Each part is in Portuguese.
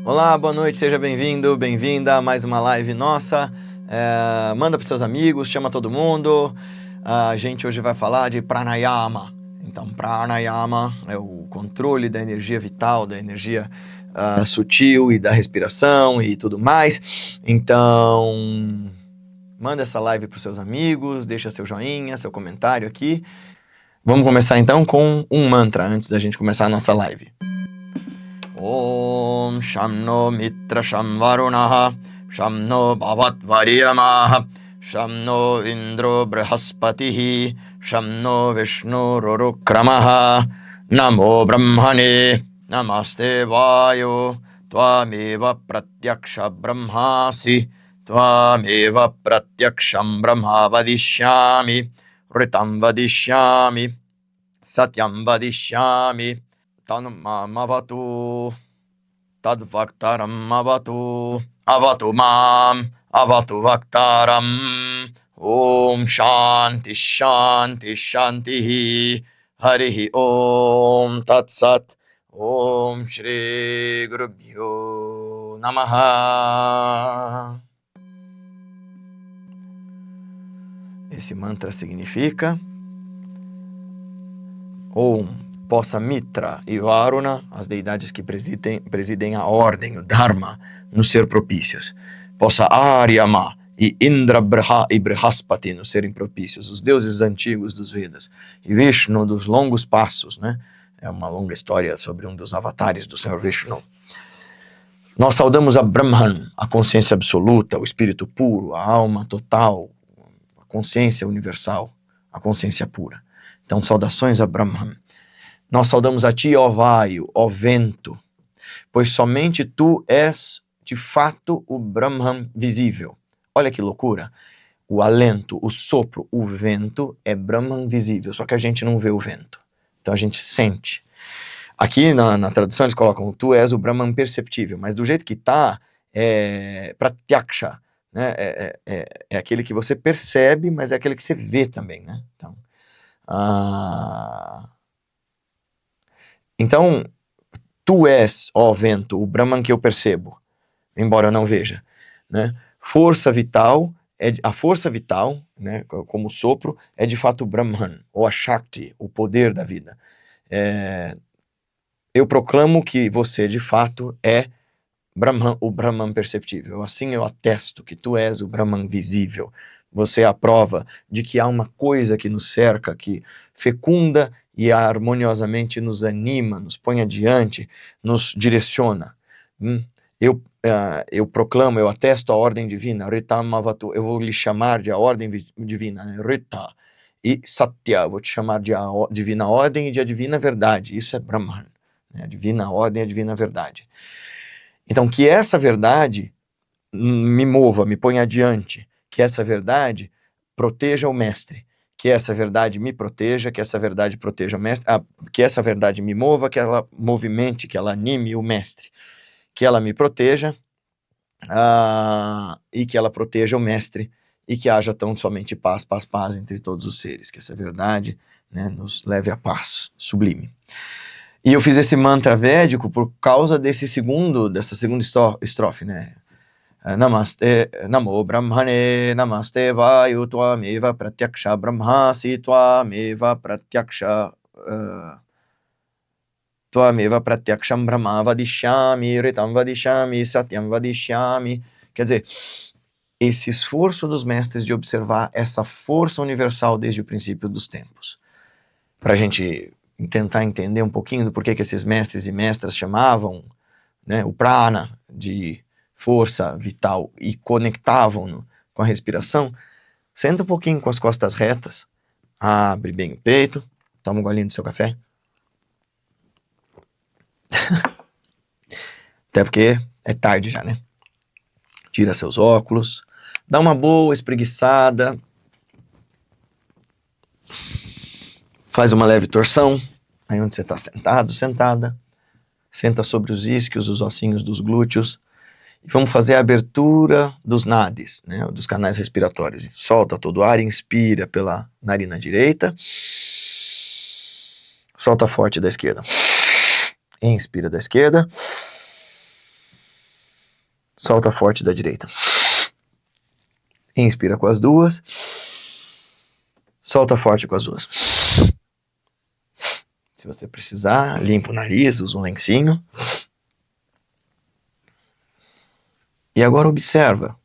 Olá, boa noite, seja bem-vindo, bem-vinda a mais uma live nossa. Manda para seus amigos, chama todo mundo. A gente hoje vai falar de Pranayama. Então, Pranayama é o controle da energia vital, da energia sutil e da respiração e tudo mais. Então, manda essa live para os seus amigos, deixa seu joinha, seu comentário aqui. Vamos começar então com um mantra antes da gente começar a nossa live. Om Sham No Mitra Sham Varunaha Sham No Bhavat Varyamaha Sham No Indro Brihaspatihi Sham No Vishnu Rurukramaha Namo Brahmane Namaste Vayu Tvameva Pratyaksha Brahmasi Tvameva Pratyaksham Brahma Vadishyami Ritam Vadishyami Satyam Vadishyami Tanmamavatu Tadvaktaram avatu Avatu mam Avatu vaktaram Om Shanti Shanti Shanti Harihi Om Tat Sat Om Shri Gurubhyo Namaha. Esse mantra significa Om possa Mitra e Varuna, as deidades que presidem a ordem, o Dharma, nos ser propícias. Possa Aryama e Indra e Brihaspati nos serem propícios, os deuses antigos dos Vedas. E Vishnu dos longos passos, né? É uma longa história sobre um dos avatares do Senhor Vishnu. Nós saudamos a Brahman, a consciência absoluta, o espírito puro, a alma total, a consciência universal, a consciência pura. Então, saudações a Brahman. Nós saudamos a ti, ó Vayu, ó vento, pois somente tu és, de fato, o Brahman visível. Olha que loucura. O alento, o sopro, o vento é Brahman visível, só que a gente não vê o vento. Então a gente sente. Aqui na tradução eles colocam, tu és o Brahman perceptível, mas do jeito que tá, é Pratyaksha, né? É aquele que você percebe, mas é aquele que você vê também, né? Então, tu és, ó vento, o Brahman que eu percebo, embora eu não veja, né? Força vital, a força vital, né, como sopro, é de fato o Brahman, ou a Shakti, o poder da vida. Eu proclamo que você, de fato, é Brahman, o Brahman perceptível. Assim eu atesto que tu és o Brahman visível. Você é a prova de que há uma coisa que nos cerca, que fecunda e harmoniosamente nos anima, nos põe adiante, nos direciona. Eu proclamo, eu atesto a ordem divina, Rita Mavatu, eu vou lhe chamar de a ordem divina, né? Rita, e Satya, vou te chamar de a divina ordem e de a divina verdade. Isso é Brahman, né? A divina ordem e a divina verdade. Então, que essa verdade me mova, me ponha adiante, que essa verdade proteja o mestre, que essa verdade me proteja, que essa verdade proteja o mestre, que essa verdade me mova, que ela movimente, que ela anime o mestre, que ela me proteja e que ela proteja o mestre, e que haja tão somente paz, paz, paz entre todos os seres, que essa verdade, né, nos leve à paz sublime. E eu fiz esse mantra védico por causa dessa segunda estrofe, né? Namaste, Namo Brahmane, Namaste Vayu, Tvameva Pratyaksha Brahmasi, Tvameva Pratyaksham Brahma Vadishyami, Ritam Vadishyami, Satyam Vadishyami. Quer dizer, esse esforço dos mestres de observar essa força universal desde o princípio dos tempos. Para a gente tentar entender um pouquinho do porquê que esses mestres e mestras chamavam, né, o prana de força vital e conectavam-no com a respiração, senta um pouquinho com as costas retas, abre bem o peito, toma um golinho do seu café. Até porque é tarde já, né? Tira seus óculos, dá uma boa espreguiçada, faz uma leve torção, aí onde você está sentado, sentada, senta sobre os isquios, os ossinhos dos glúteos, e vamos fazer a abertura dos nadis, né, dos canais respiratórios. Solta todo o ar, inspira pela narina direita, solta forte da esquerda, inspira da esquerda, Solta forte da direita. Inspira com as duas. Solta forte com as duas. Se você precisar, limpa o nariz, usa um lencinho. E agora observa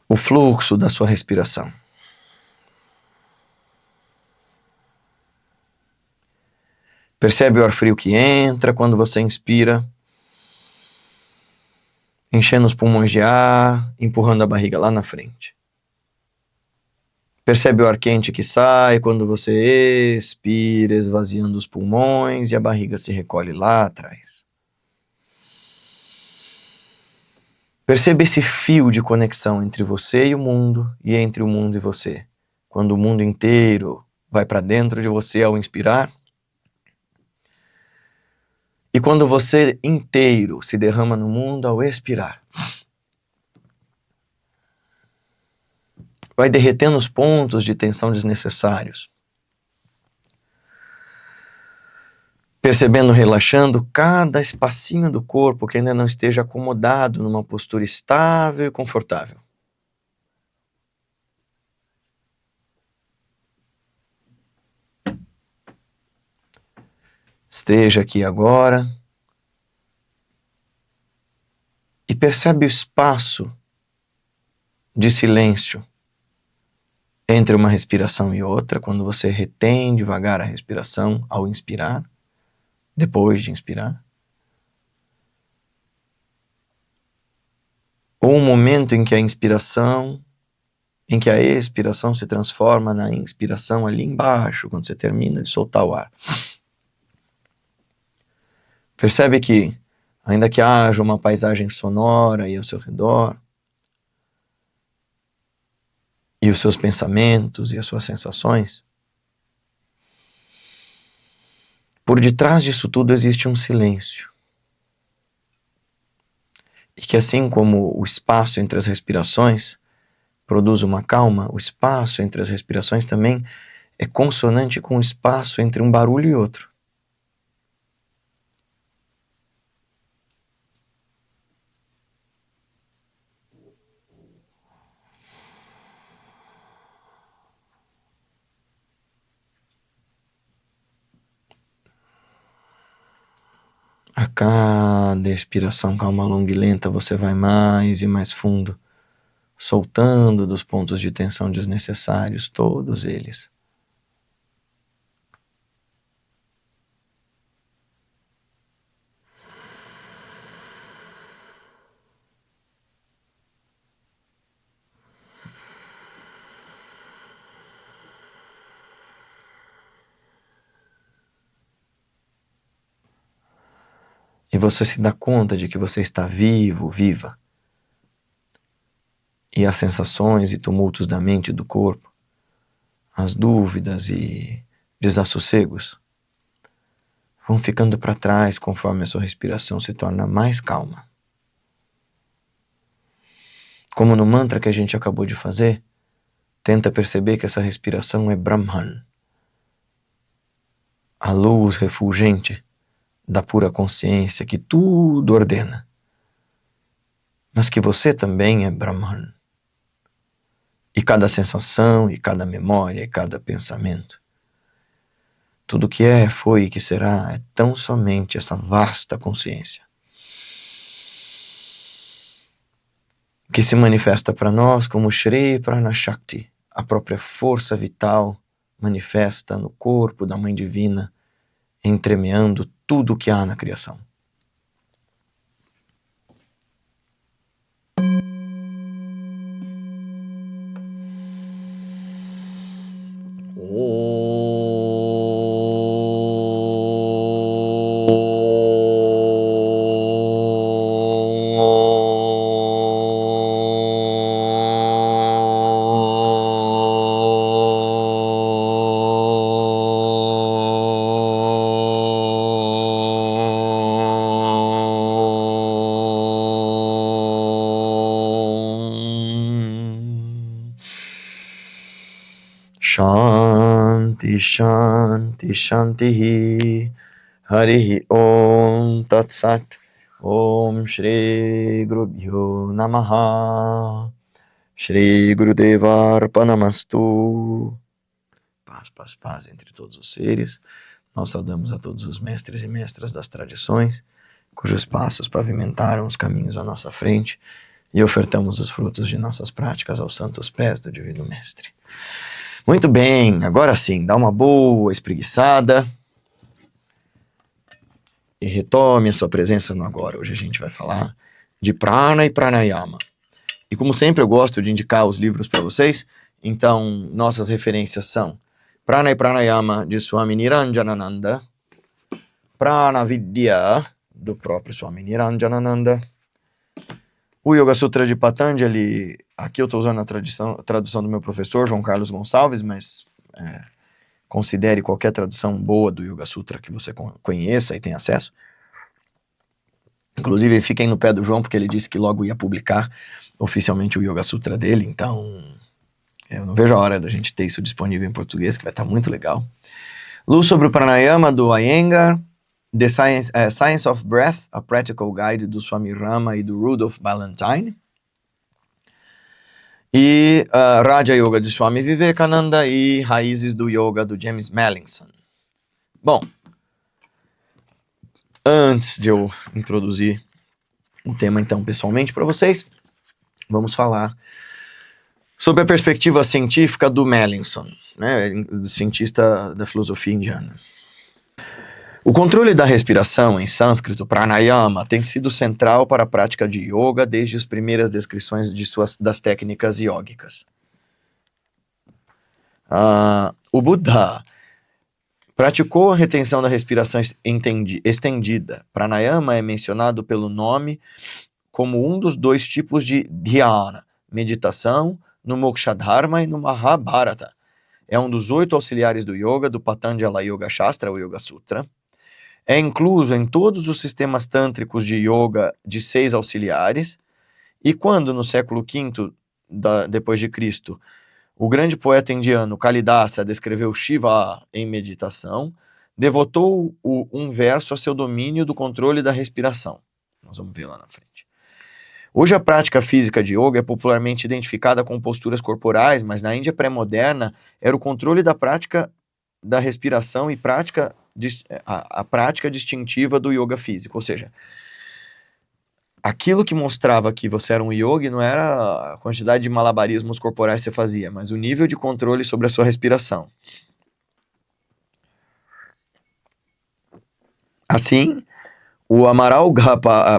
o fluxo da sua respiração. Percebe o ar frio que entra quando você inspira, enchendo os pulmões de ar, empurrando a barriga lá na frente. Percebe o ar quente que sai quando você expira, esvaziando os pulmões e a barriga se recolhe lá atrás. Perceba esse fio de conexão entre você e o mundo e entre o mundo e você. Quando o mundo inteiro vai para dentro de você ao inspirar, e quando você inteiro se derrama no mundo ao expirar. Vai derretendo os pontos de tensão desnecessários. Percebendo, relaxando cada espacinho do corpo que ainda não esteja acomodado numa postura estável e confortável. Esteja aqui agora e percebe o espaço de silêncio entre uma respiração e outra, quando você retém devagar a respiração ao inspirar, depois de inspirar. Ou um momento em que a expiração se transforma na inspiração ali embaixo, quando você termina de soltar o ar. Percebe que, ainda que haja uma paisagem sonora aí ao seu redor, e os seus pensamentos e as suas sensações, por detrás disso tudo existe um silêncio. E que assim como o espaço entre as respirações produz uma calma, o espaço entre as respirações também é consonante com o espaço entre um barulho e outro. A cada expiração calma, longa e lenta, você vai mais e mais fundo, soltando dos pontos de tensão desnecessários, todos eles. E você se dá conta de que você está vivo, viva. E as sensações e tumultos da mente e do corpo, as dúvidas e desassossegos, vão ficando para trás conforme a sua respiração se torna mais calma. Como no mantra que a gente acabou de fazer, tenta perceber que essa respiração é Brahman, a luz refulgente da pura consciência que tudo ordena, mas que você também é Brahman. E cada sensação, e cada memória, e cada pensamento, tudo que é, foi e que será é tão somente essa vasta consciência que se manifesta para nós como Shri Prana Shakti, a própria força vital manifesta no corpo da Mãe Divina, entremeando tudo o que há na criação. Shanti, Shanti, Shanti, Harihi Om Tat Sat. Om Shri Gurubhyo Namaha. Shri Gurudeva Arpanamastu. Paz, paz, paz entre todos os seres. Nós saudamos a todos os mestres e mestras das tradições, cujos passos pavimentaram os caminhos à nossa frente, e ofertamos os frutos de nossas práticas aos santos pés do Divino Mestre. Muito bem, agora sim, dá uma boa espreguiçada e retome a sua presença no agora. Hoje a gente vai falar de Prana e Pranayama. E como sempre eu gosto de indicar os livros para vocês, então nossas referências são Prana e Pranayama de Swami Niranjanananda, Prana Vidya do próprio Swami Niranjanananda, o Yoga Sutra de Patanjali. Aqui eu estou usando a tradução do meu professor, João Carlos Gonçalves, mas considere qualquer tradução boa do Yoga Sutra que você conheça e tenha acesso. Inclusive, fiquem no pé do João, porque ele disse que logo ia publicar oficialmente o Yoga Sutra dele, então eu não vejo a hora da gente ter isso disponível em português, que vai estar muito legal. Luz sobre o Pranayama, do Iyengar. The Science of Breath, a Practical Guide, do Swami Rama e do Rudolph Ballantyne. E Raja Yoga, de Swami Vivekananda, e Raízes do Yoga, do James Mallinson. Bom, antes de eu introduzir o tema, então, pessoalmente para vocês, vamos falar sobre a perspectiva científica do Mallinson, né, cientista da filosofia indiana. O controle da respiração, em sânscrito, pranayama, tem sido central para a prática de yoga desde as primeiras descrições das técnicas yógicas. O Buda praticou a retenção da respiração estendida. Pranayama é mencionado pelo nome como um dos dois tipos de dhyana, meditação, no Mokshadharma e no Mahabharata. É um dos 8 auxiliares do yoga, do Patanjala Yoga Shastra, o Yoga Sutra. É incluso em todos os sistemas tântricos de yoga de 6 auxiliares, e quando, no século V depois de Cristo, o grande poeta indiano Kalidasa descreveu Shiva em meditação, devotou um verso a seu domínio do controle da respiração. Nós vamos ver lá na frente. Hoje a prática física de yoga é popularmente identificada com posturas corporais, mas na Índia pré-moderna era o controle da prática da respiração e a prática distintiva do yoga físico, ou seja, aquilo que mostrava que você era um yogi não era a quantidade de malabarismos corporais que você fazia, mas o nível de controle sobre a sua respiração. Assim, o Amaral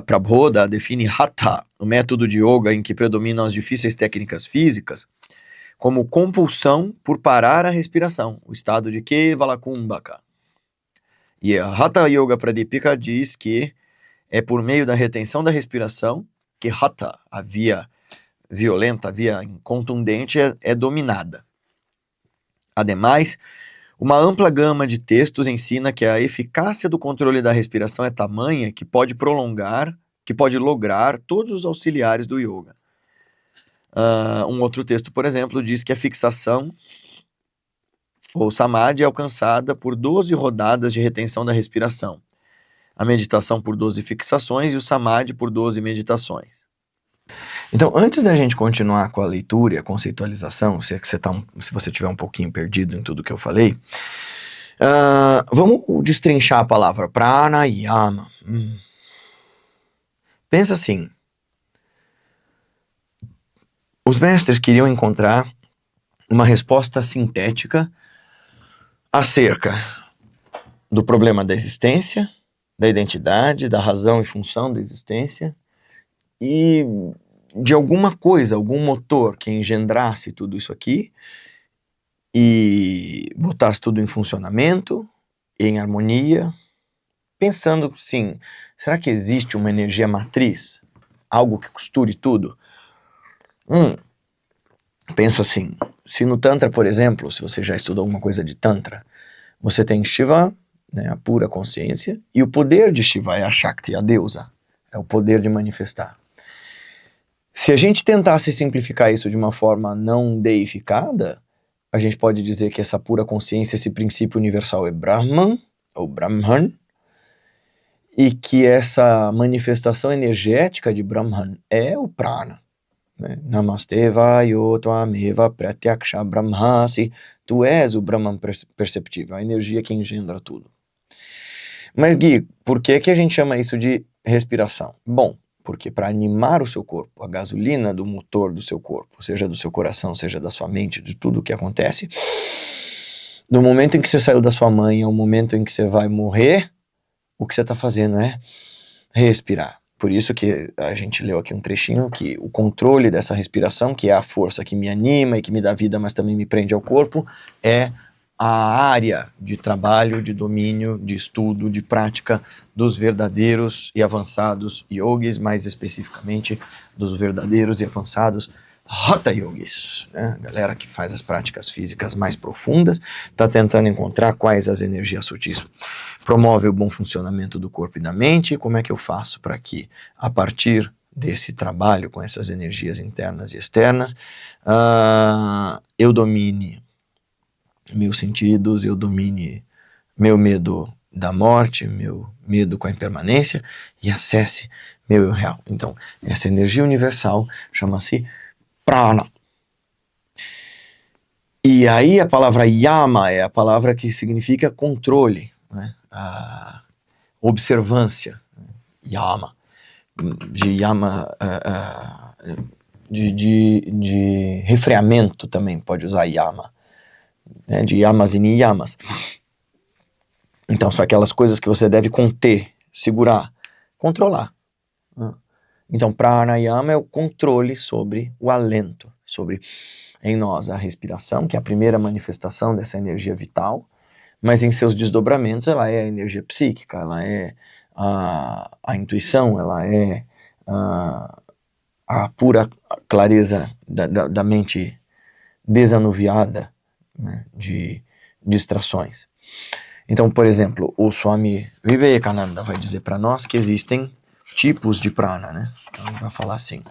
Prabodha define Hatha, o método de yoga em que predominam as difíceis técnicas físicas, como compulsão por parar a respiração, o estado de Kevalakumbhaka. E a Hatha Yoga Pradipika diz que é por meio da retenção da respiração que Hatha, a via violenta, a via contundente, é dominada. Ademais, uma ampla gama de textos ensina que a eficácia do controle da respiração é tamanha que pode lograr todos os auxiliares do yoga. Um outro texto, por exemplo, diz que a fixação ou samadhi é alcançada por 12 rodadas de retenção da respiração, a meditação por 12 fixações e o samadhi por 12 meditações. Então, antes da gente continuar com a leitura e a conceitualização, se você estiver um pouquinho perdido em tudo que eu falei, vamos destrinchar a palavra pranayama. Pensa assim, os mestres queriam encontrar uma resposta sintética acerca do problema da existência, da identidade, da razão e função da existência, e de alguma coisa, algum motor que engendrasse tudo isso aqui e botasse tudo em funcionamento, em harmonia, pensando, sim, será que existe uma energia matriz? Algo que costure tudo? Penso assim, se no Tantra, por exemplo, se você já estudou alguma coisa de Tantra, você tem Shiva, né, a pura consciência, e o poder de Shiva é a Shakti, a deusa, é o poder de manifestar. Se a gente tentasse simplificar isso de uma forma não deificada, a gente pode dizer que essa pura consciência, esse princípio universal é Brahman, ou Brahman, e que essa manifestação energética de Brahman é o prana. Né? Namaste Vayo Tvameva Pratyaksha Brahmasi. Tu és o Brahman perceptível, a energia que engendra tudo. Mas Gui, por que a gente chama isso de respiração? Bom, porque para animar o seu corpo, a gasolina do motor do seu corpo, seja do seu coração, seja da sua mente, de tudo o que acontece, no momento em que você saiu da sua mãe ao momento em que você vai morrer, o que você está fazendo é respirar. Por isso que a gente leu aqui um trechinho que o controle dessa respiração, que é a força que me anima e que me dá vida, mas também me prende ao corpo, é a área de trabalho, de domínio, de estudo, de prática dos verdadeiros e avançados yogis, mais especificamente dos verdadeiros e avançados Hatha Yogis, né? Galera que faz as práticas físicas mais profundas, está tentando encontrar quais as energias sutis promove o bom funcionamento do corpo e da mente, e como é que eu faço para que, a partir desse trabalho com essas energias internas e externas, eu domine meus sentidos, eu domine meu medo da morte, meu medo com a impermanência e acesse meu eu real. Então, essa energia universal chama-se prana. E aí a palavra yama é a palavra que significa controle, né? A observância, yama, de yama, de refreamento também pode usar yama, né? De yamas e niyamas. Então são aquelas coisas que você deve conter, segurar, controlar. Então pranayama é o controle sobre o alento, sobre em nós a respiração, que é a primeira manifestação dessa energia vital, mas em seus desdobramentos ela é a energia psíquica, ela é a intuição, ela é a pura clareza da mente desanuviada, né, de distrações. Então, por exemplo, o Swami Vivekananda vai dizer para nós que existem tipos de prana, né? Então ele vai falar assim: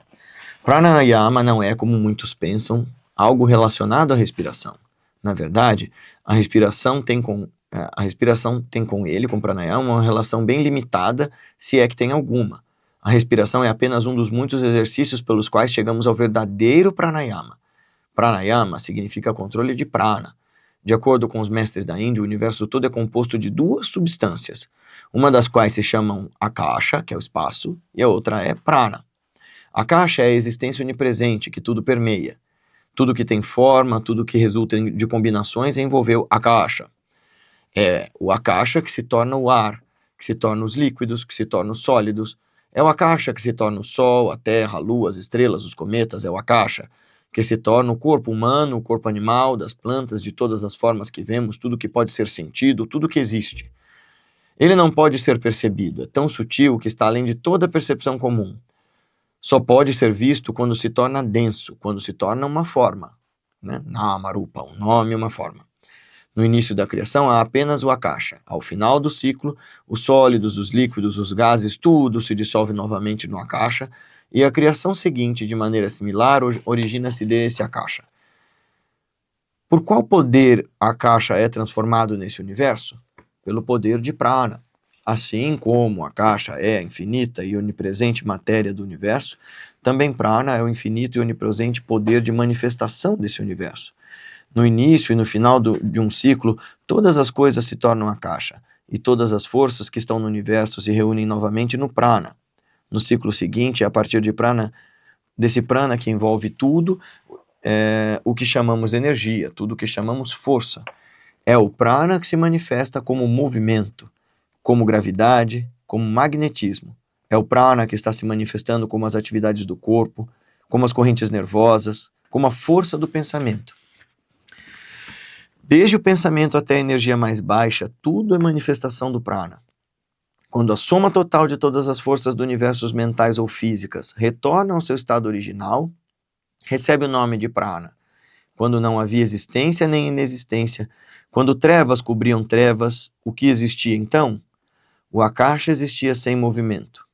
pranayama não é, como muitos pensam, algo relacionado à respiração. Na verdade, a respiração tem com ele, com pranayama, uma relação bem limitada, se é que tem alguma. A respiração é apenas um dos muitos exercícios pelos quais chegamos ao verdadeiro pranayama. Pranayama significa controle de prana. De acordo com os mestres da Índia, o universo todo é composto de duas substâncias, uma das quais se chamam Akasha, que é o espaço, e a outra é prana. Akasha é a existência onipresente, que tudo permeia. Tudo que tem forma, tudo que resulta de combinações envolveu Akasha. É o Akasha que se torna o ar, que se torna os líquidos, que se torna os sólidos. É o Akasha que se torna o Sol, a Terra, a Lua, as estrelas, os cometas. É o Akasha que se torna o corpo humano, o corpo animal, das plantas, de todas as formas que vemos, tudo que pode ser sentido, tudo que existe. Ele não pode ser percebido, é tão sutil que está além de toda percepção comum. Só pode ser visto quando se torna denso, quando se torna uma forma, né? Nama, Rupa, um nome e uma forma. No início da criação há apenas o Akasha. Ao final do ciclo, os sólidos, os líquidos, os gases, tudo se dissolve novamente no Akasha, e a criação seguinte, de maneira similar, origina-se desse Akasha. Por qual poder Akasha é transformado nesse universo? Pelo poder de prana. Assim como a Akasha é a infinita e onipresente matéria do universo, também prana é o infinito e onipresente poder de manifestação desse universo. No início e no final de um ciclo, todas as coisas se tornam Akasha, e todas as forças que estão no universo se reúnem novamente no prana. No ciclo seguinte, a partir de prana, desse prana que envolve tudo, o que chamamos de energia, tudo o que chamamos força. É o prana que se manifesta como movimento, como gravidade, como magnetismo. É o prana que está se manifestando como as atividades do corpo, como as correntes nervosas, como a força do pensamento. Desde o pensamento até a energia mais baixa, tudo é manifestação do prana. Quando a soma total de todas as forças do universo mentais ou físicas retorna ao seu estado original, recebe o nome de prana. Quando não havia existência nem inexistência, quando trevas cobriam trevas, o que existia então? O Akasha existia sem movimento.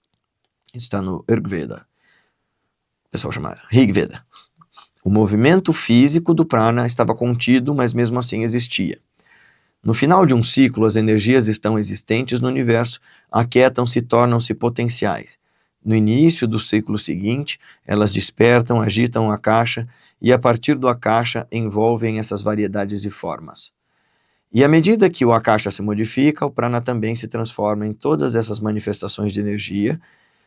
Isso está no Rigveda. O pessoal chama Rigveda. O movimento físico do prana estava contido, mas mesmo assim existia. No final de um ciclo, as energias estão existentes no universo aquietam-se e tornam-se potenciais. No início do ciclo seguinte, elas despertam, agitam a caixa e, a partir do akasha, envolvem essas variedades de formas. E à medida que o akasha se modifica, o prana também se transforma em todas essas manifestações de energia.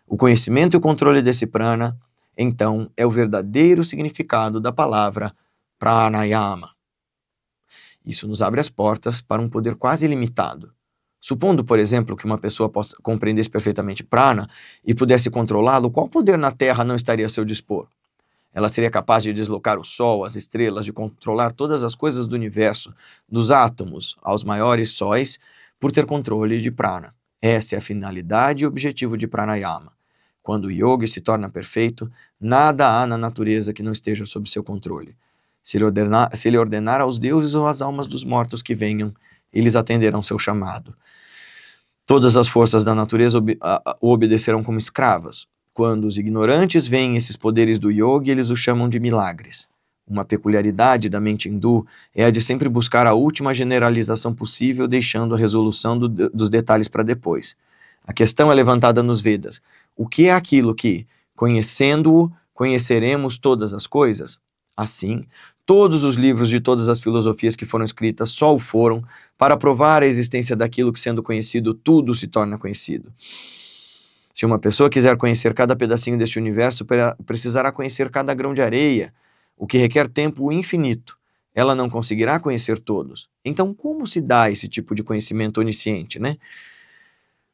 O conhecimento e o controle desse prana, então, é o verdadeiro significado da palavra pranayama. Isso nos abre as portas para um poder quase ilimitado. Supondo, por exemplo, que uma pessoa compreendesse perfeitamente prana e pudesse controlá-lo, qual poder na Terra não estaria a seu dispor? Ela seria capaz de deslocar o Sol, as estrelas, de controlar todas as coisas do universo, dos átomos aos maiores sóis, por ter controle de prana. Essa é a finalidade e objetivo de pranayama. Quando o yogi se torna perfeito, nada há na natureza que não esteja sob seu controle. Se ele ordenar aos deuses ou às almas dos mortos que venham, eles atenderão seu chamado. Todas as forças da natureza o obedecerão como escravas. Quando os ignorantes veem esses poderes do yogi, eles o chamam de milagres. Uma peculiaridade da mente hindu é a de sempre buscar a última generalização possível, deixando a resolução dos detalhes para depois. A questão é levantada nos Vedas. O que é aquilo que, conhecendo-o, conheceremos todas as coisas? Assim, todos os livros de todas as filosofias que foram escritas só o foram para provar a existência daquilo que, sendo conhecido, tudo se torna conhecido. Se uma pessoa quiser conhecer cada pedacinho deste universo, precisará conhecer cada grão de areia, o que requer tempo infinito. Ela não conseguirá conhecer todos. Então, como se dá esse tipo de conhecimento onisciente, né?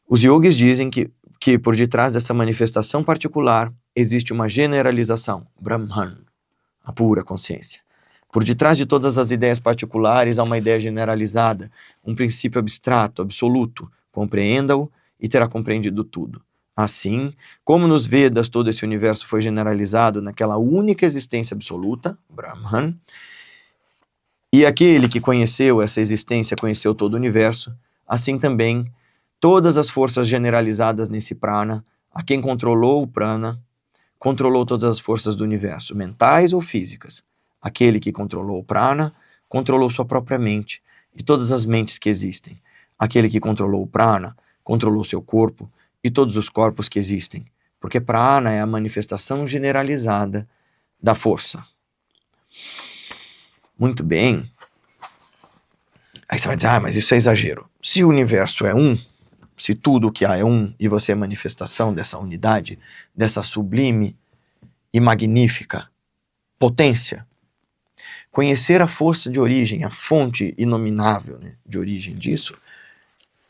Os yogis dizem que por detrás dessa manifestação particular existe uma generalização, Brahman, a pura consciência. Por detrás de todas as ideias particulares há uma ideia generalizada, um princípio abstrato, absoluto. Compreenda-o e terá compreendido tudo. Assim, como nos Vedas todo esse universo foi generalizado naquela única existência absoluta, Brahman, e aquele que conheceu essa existência conheceu todo o universo, assim também todas as forças generalizadas nesse prana, a quem controlou o prana, controlou todas as forças do universo, mentais ou físicas. Aquele que controlou o prana, controlou sua própria mente e todas as mentes que existem. Aquele que controlou o prana, controlou seu corpo e todos os corpos que existem, porque prana é a manifestação generalizada da força. Muito bem. Aí você vai dizer, mas isso é exagero. Se o universo é um, se tudo o que há é um, e você é manifestação dessa unidade, dessa sublime e magnífica potência, conhecer a força de origem, a fonte inominável, né, de origem disso,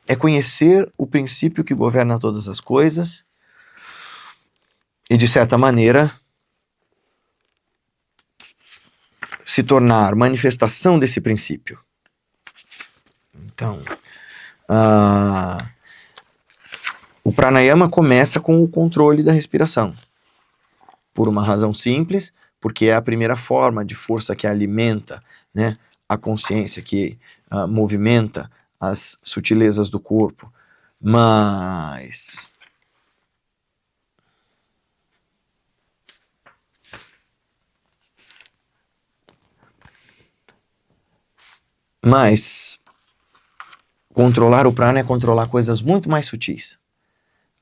é conhecer o princípio que governa todas as coisas e, de certa maneira, se tornar manifestação desse princípio. Então, o pranayama começa com o controle da respiração, por uma razão simples, porque é a primeira forma de força que alimenta, né, a consciência, que movimenta as sutilezas do corpo. Mas controlar o prana é controlar coisas muito mais sutis.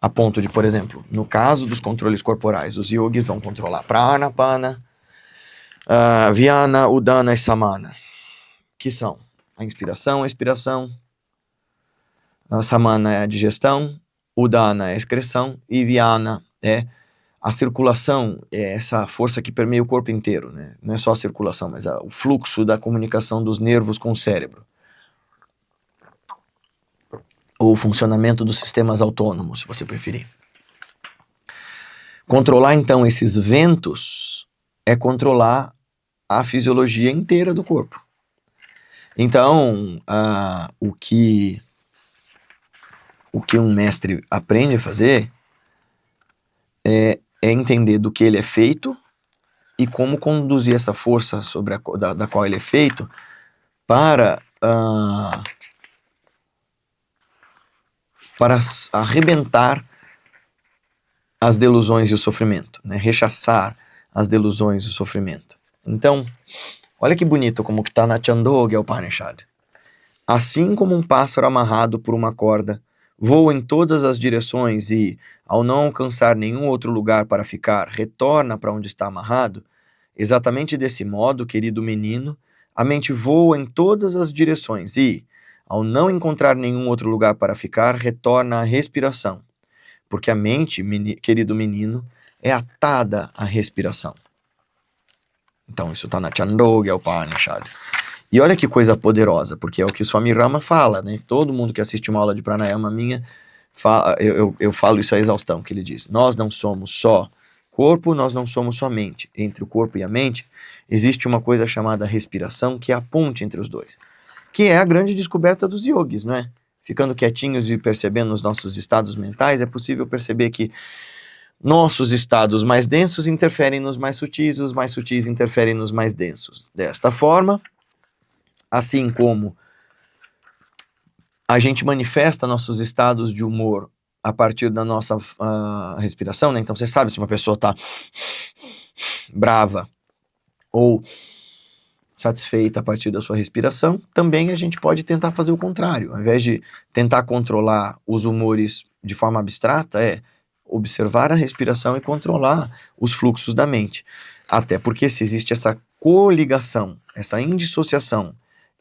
A ponto de, por exemplo, no caso dos controles corporais, os yogis vão controlar prana, pana, vyana, udana e samana, que são a inspiração, a expiração, a samana é a digestão, udana é a excreção e vyana é a circulação, é essa força que permeia o corpo inteiro, né? Não é só a circulação, mas o fluxo da comunicação dos nervos com o cérebro. Ou o funcionamento dos sistemas autônomos, se você preferir. Controlar, então, esses ventos é controlar a fisiologia inteira do corpo. Então, o que um mestre aprende a fazer é entender do que ele é feito e como conduzir essa força sobre da qual ele é feito para arrebentar as delusões e o sofrimento, né? Rechaçar as delusões e o sofrimento. Então, olha que bonito como que está na Chandogya Upanishad. Assim como um pássaro amarrado por uma corda, voa em todas as direções e, ao não alcançar nenhum outro lugar para ficar, retorna para onde está amarrado, exatamente desse modo, querido menino, a mente voa em todas as direções e, ao não encontrar nenhum outro lugar para ficar, retorna à respiração, porque a mente, querido menino, é atada à respiração. Então, isso está na Chandogya Upanishad. E olha que coisa poderosa, porque é o que o Swami Rama fala, né? Todo mundo que assiste uma aula de pranayama minha, eu falo isso à exaustão, que ele diz: nós não somos só corpo, nós não somos só mente. Entre o corpo e a mente, existe uma coisa chamada respiração, que é a ponte entre os dois, que é a grande descoberta dos yogis, não é? Ficando quietinhos e percebendo os nossos estados mentais, é possível perceber que nossos estados mais densos interferem nos mais sutis, os mais sutis interferem nos mais densos. Desta forma, assim como a gente manifesta nossos estados de humor a partir da nossa respiração, né? Então você sabe se uma pessoa está brava ou satisfeita a partir da sua respiração. Também a gente pode tentar fazer o contrário. Ao invés de tentar controlar os humores de forma abstrata, observar a respiração e controlar os fluxos da mente. Até porque se existe essa coligação, essa indissociação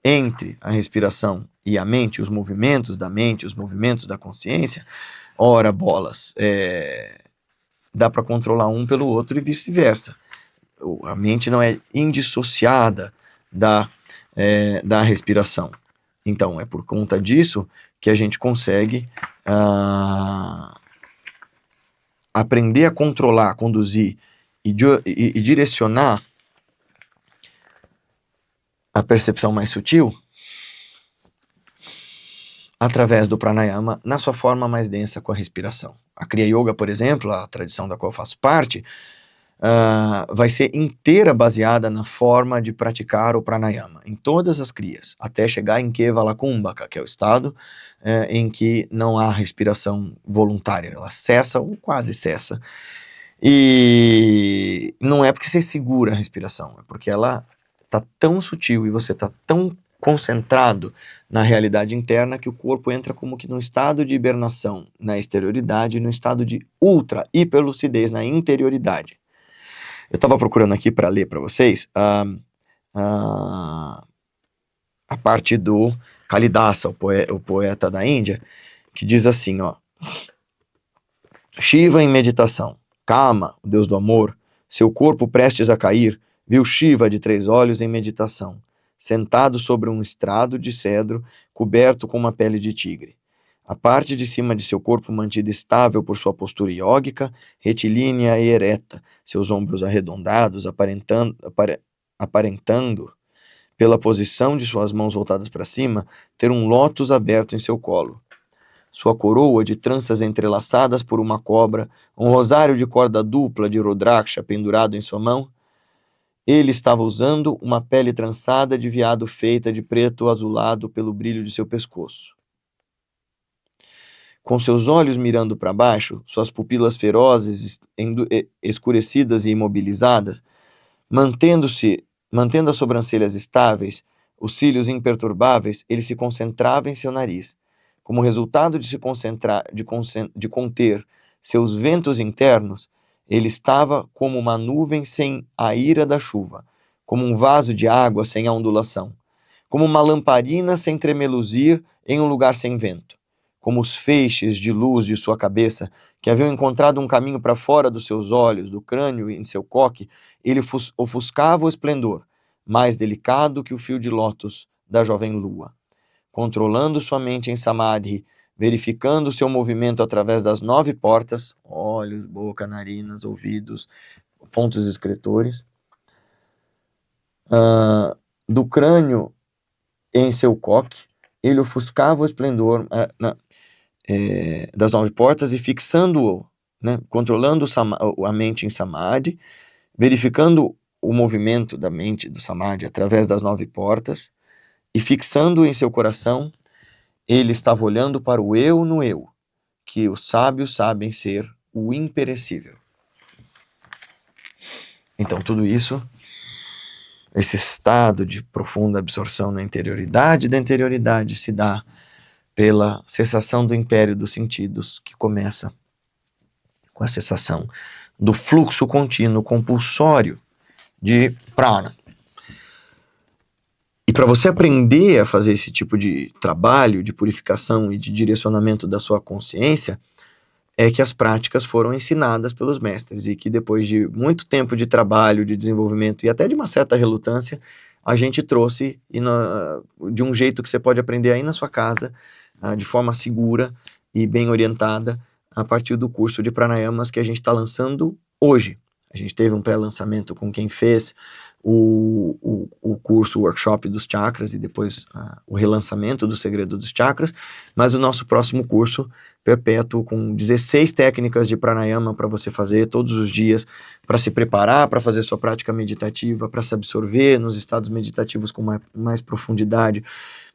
entre a respiração e a mente, os movimentos da mente, os movimentos da consciência, ora bolas, dá para controlar um pelo outro e vice-versa. A mente não é indissociada da respiração. Então, é por conta disso que a gente consegue aprender a controlar, conduzir e direcionar a percepção mais sutil através do pranayama na sua forma mais densa com a respiração. A Kriya Yoga, por exemplo, a tradição da qual eu faço parte, vai ser inteira baseada na forma de praticar o pranayama, em todas as kriyas, até chegar em Kevala Kumbhaka, que é o estado em que não há respiração voluntária, ela cessa ou quase cessa. E não é porque você segura a respiração, é porque ela está tão sutil e você está tão concentrado na realidade interna que o corpo entra como que num estado de hibernação na exterioridade, num estado de ultra hiperlucidez na interioridade. Eu estava procurando aqui para ler para vocês a parte do Kalidasa, o poeta da Índia, que diz assim, ó: Shiva em meditação, Kama, o deus do amor, seu corpo prestes a cair, viu Shiva de 3 olhos em meditação, sentado sobre um estrado de cedro coberto com uma pele de tigre. A parte de cima de seu corpo mantida estável por sua postura iógica, retilínea e ereta, seus ombros arredondados, aparentando, pela posição de suas mãos voltadas para cima, ter um lótus aberto em seu colo. Sua coroa de tranças entrelaçadas por uma cobra, um rosário de corda dupla de Rudraksha pendurado em sua mão. Ele estava usando uma pele trançada de veado feita de preto azulado pelo brilho de seu pescoço. Com seus olhos mirando para baixo, suas pupilas ferozes, escurecidas e imobilizadas, mantendo as sobrancelhas estáveis, os cílios imperturbáveis, ele se concentrava em seu nariz. Como resultado de se concentrar, de conter seus ventos internos, ele estava como uma nuvem sem a ira da chuva, como um vaso de água sem a ondulação, como uma lamparina sem tremeluzir em um lugar sem vento, como os feixes de luz de sua cabeça, que haviam encontrado um caminho para fora dos seus olhos, do crânio e em seu coque, ele ofuscava o esplendor, mais delicado que o fio de lótus da jovem lua. Controlando sua mente em samadhi, verificando seu movimento através das 9 portas, olhos, boca, narinas, ouvidos, pontos excretores, do crânio em seu coque, ele ofuscava o esplendor das 9 portas e fixando-o, né, controlando a mente em samadhi, verificando o movimento da mente do samadhi através das 9 portas e fixando em seu coração, ele estava olhando para o eu no eu, que os sábios sabem ser o imperecível. Então tudo isso, esse estado de profunda absorção na interioridade da interioridade se dá pela cessação do império dos sentidos, que começa com a cessação do fluxo contínuo compulsório de prana. E para você aprender a fazer esse tipo de trabalho de purificação e de direcionamento da sua consciência, é que as práticas foram ensinadas pelos mestres e que depois de muito tempo de trabalho, de desenvolvimento e até de uma certa relutância, a gente trouxe de um jeito que você pode aprender aí na sua casa, de forma segura e bem orientada, a partir do curso de pranayamas que a gente está lançando hoje. A gente teve um pré-lançamento com quem fez o curso, o workshop dos chakras e depois o relançamento do segredo dos chakras, mas o nosso próximo curso perpétuo com 16 técnicas de pranayama para você fazer todos os dias, para se preparar para fazer sua prática meditativa, para se absorver nos estados meditativos com mais profundidade,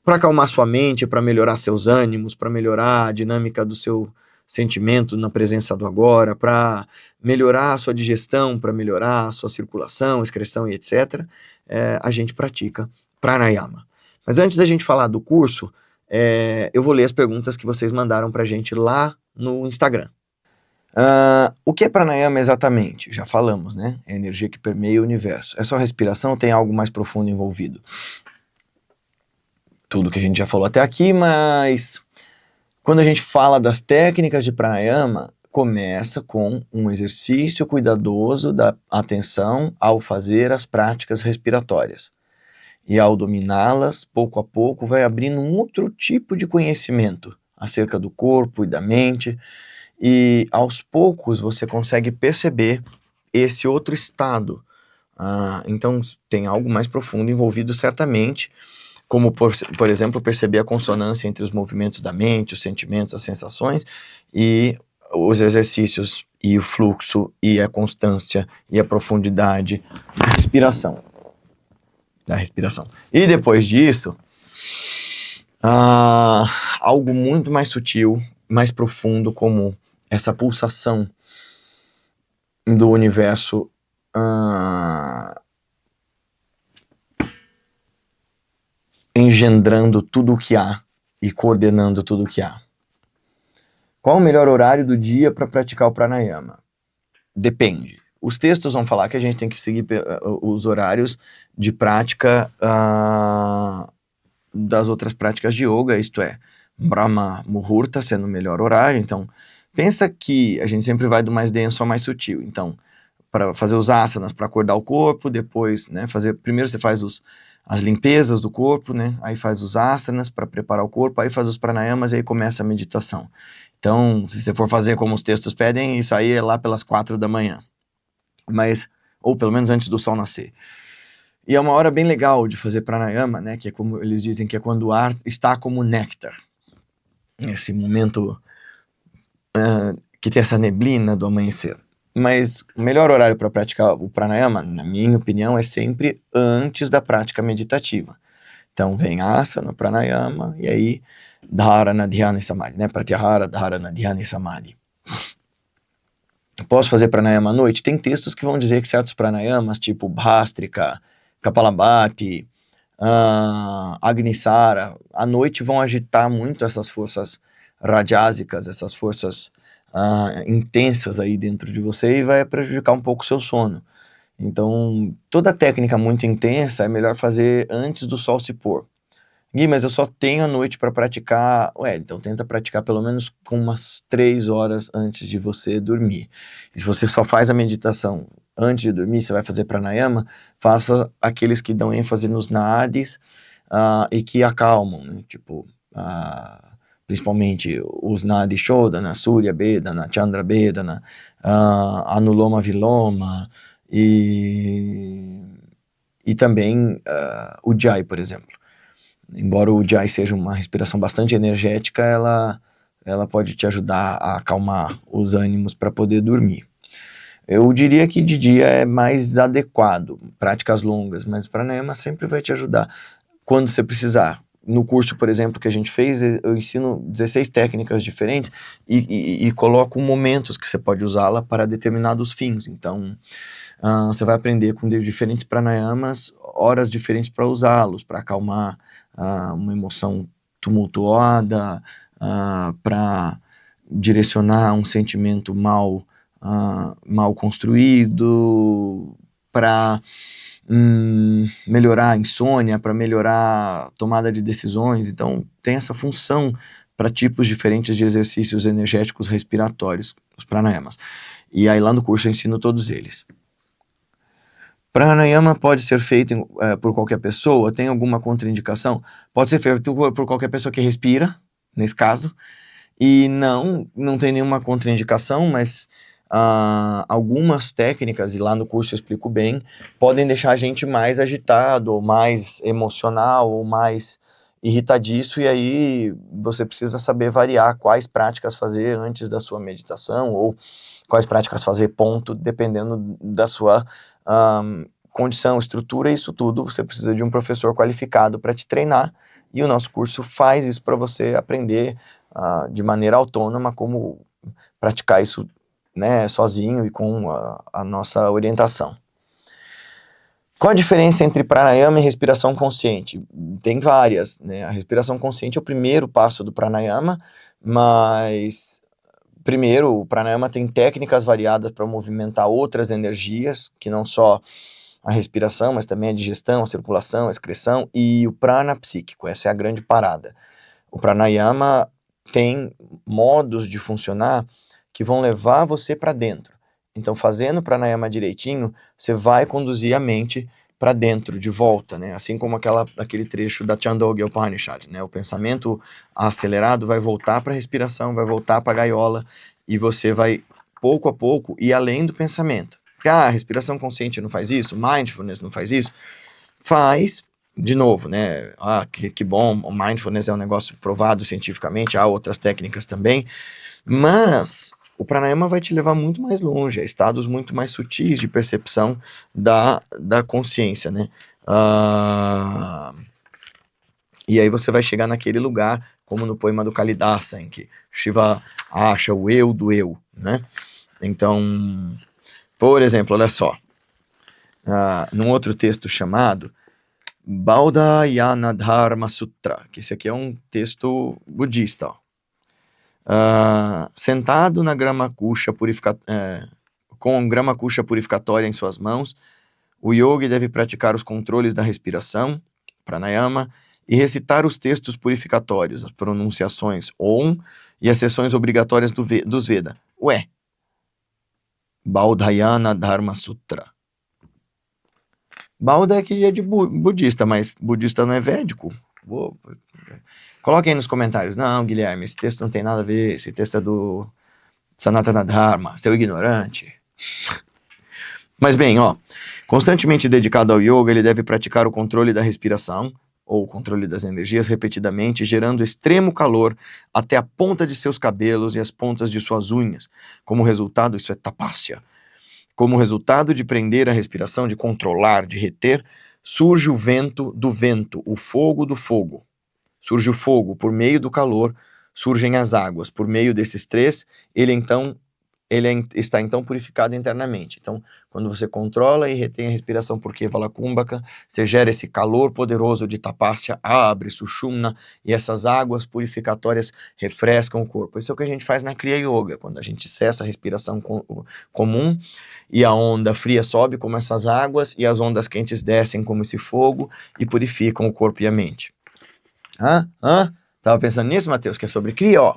para acalmar sua mente, para melhorar seus ânimos, para melhorar a dinâmica do seu sentimento na presença do agora, para melhorar a sua digestão, para melhorar a sua circulação, excreção e etc., a gente pratica pranayama. Mas antes da gente falar do curso, eu vou ler as perguntas que vocês mandaram pra gente lá no Instagram. O que é pranayama exatamente? Já falamos, né? É a energia que permeia o universo. É só respiração ou tem algo mais profundo envolvido? Tudo que a gente já falou até aqui, mas quando a gente fala das técnicas de pranayama, começa com um exercício cuidadoso da atenção ao fazer as práticas respiratórias. E ao dominá-las, pouco a pouco, vai abrindo um outro tipo de conhecimento acerca do corpo e da mente, e aos poucos você consegue perceber esse outro estado. Então tem algo mais profundo envolvido certamente, como por exemplo perceber a consonância entre os movimentos da mente, os sentimentos, as sensações, e os exercícios, e o fluxo, e a constância, e a profundidade da respiração. E depois disso, algo muito mais sutil, mais profundo, como essa pulsação do universo engendrando tudo o que há e coordenando tudo o que há. Qual o melhor horário do dia para praticar o pranayama? Depende. Os textos vão falar que a gente tem que seguir os horários de prática das outras práticas de yoga, isto é, Brahma Muhurta sendo o melhor horário. Então, pensa que a gente sempre vai do mais denso ao mais sutil. Então, para fazer os asanas, para acordar o corpo, depois, né, primeiro você faz as limpezas do corpo, né, aí faz os asanas para preparar o corpo, aí faz os pranayamas e aí começa a meditação. Então, se você for fazer como os textos pedem, isso aí é lá pelas 4 da manhã. Ou pelo menos antes do sol nascer. E é uma hora bem legal de fazer pranayama, né, que é como eles dizem, que é quando o ar está como néctar. Esse momento que tem essa neblina do amanhecer. Mas o melhor horário para praticar o pranayama, na minha opinião, é sempre antes da prática meditativa. Então vem asana, pranayama, e aí dharana, dhyana e samadhi, né? Pratyahara, dharana, dhyana e samadhi. Posso fazer pranayama à noite? Tem textos que vão dizer que certos pranayamas, tipo Bhastrika, Kapalabhati, Agnisara, à noite vão agitar muito essas forças rajásicas, essas forças intensas aí dentro de você e vai prejudicar um pouco o seu sono. Então, toda técnica muito intensa é melhor fazer antes do sol se pôr. Gui, mas eu só tenho a noite para praticar. Então tenta praticar pelo menos com umas 3 horas antes de você dormir. E se você só faz a meditação antes de dormir, você vai fazer pranayama, faça aqueles que dão ênfase nos nadis e que acalmam, né? Tipo, principalmente os nadis Shodhana, Surya Bedana, Chandra Bedana, Anuloma Viloma e também o Ujjayi, por exemplo. Embora o Ujjayi seja uma respiração bastante energética, ela pode te ajudar a acalmar os ânimos para poder dormir. Eu diria que de dia é mais adequado, práticas longas, mas pranayama sempre vai te ajudar quando você precisar. No curso, por exemplo, que a gente fez, eu ensino 16 técnicas diferentes e coloco momentos que você pode usá-la para determinados fins. Então, você vai aprender com diferentes pranayamas, horas diferentes para usá-los, para acalmar uma emoção tumultuada, para direcionar um sentimento mal construído, para melhorar a insônia, para melhorar a tomada de decisões. Então, tem essa função para tipos diferentes de exercícios energéticos respiratórios, os pranayamas. E aí lá no curso eu ensino todos eles. Pranayama pode ser feito por qualquer pessoa? Tem alguma contraindicação? Pode ser feito por qualquer pessoa que respira, nesse caso, e não tem nenhuma contraindicação, mas algumas técnicas, e lá no curso eu explico bem, podem deixar a gente mais agitado, ou mais emocional, ou mais irritadiço, e aí você precisa saber variar quais práticas fazer antes da sua meditação, ou quais práticas fazer ponto, dependendo da sua condição, estrutura, isso tudo você precisa de um professor qualificado para te treinar, e o nosso curso faz isso para você aprender de maneira autônoma como praticar isso, né, sozinho e com a nossa orientação. Qual a diferença entre pranayama e respiração consciente? Tem várias, né? A respiração consciente é o primeiro passo do pranayama, mas primeiro, o pranayama tem técnicas variadas para movimentar outras energias, que não só a respiração, mas também a digestão, a circulação, a excreção e o prana psíquico. Essa é a grande parada. O pranayama tem modos de funcionar que vão levar você para dentro. Então, fazendo o pranayama direitinho, você vai conduzir a mente para dentro, de volta, né? Assim como aquele trecho da Chandogya Upanishad, né? O pensamento acelerado vai voltar para a respiração, vai voltar para a gaiola, e você vai, pouco a pouco, ir além do pensamento. Porque, a respiração consciente não faz isso, mindfulness não faz isso. Faz, de novo, né? Que bom, o mindfulness é um negócio provado cientificamente, há outras técnicas também, mas o pranayama vai te levar muito mais longe, a estados muito mais sutis de percepção da consciência, né? E aí você vai chegar naquele lugar, como no poema do Kalidasa, em que Shiva acha o eu do eu, né? Então, por exemplo, olha só, num outro texto chamado Baudhayana Dharma Sutra, que esse aqui é um texto budista, ó. Sentado na grama kusha com grama kusha purificatória em suas mãos, o yogi deve praticar os controles da respiração, pranayama, e recitar os textos purificatórios, as pronunciações Om e as sessões obrigatórias dos Veda. Ué, Baudhayana Dharma Sutra. Bauda é que é de budista, mas budista não é védico. Coloquem aí nos comentários. Não, Guilherme, esse texto não tem nada a ver, esse texto é do Sanatana Dharma, seu ignorante. Mas bem, constantemente dedicado ao yoga, ele deve praticar o controle da respiração, ou o controle das energias repetidamente, gerando extremo calor até a ponta de seus cabelos e as pontas de suas unhas. Como resultado, isso é tapasya. Como resultado de prender a respiração, de controlar, de reter, surge o vento do vento, o fogo do fogo. Surge o fogo por meio do calor, surgem as águas. Por meio desses três, ele está então purificado internamente. Então, quando você controla e retém a respiração por Kevala-kumbhaka, você gera esse calor poderoso de tapasya, abre, sushumna, e essas águas purificatórias refrescam o corpo. Isso é o que a gente faz na Kriya Yoga, quando a gente cessa a respiração comum, e a onda fria sobe como essas águas, e as ondas quentes descem como esse fogo, e purificam o corpo e a mente. Tava pensando nisso, Matheus, que é sobre Kriya,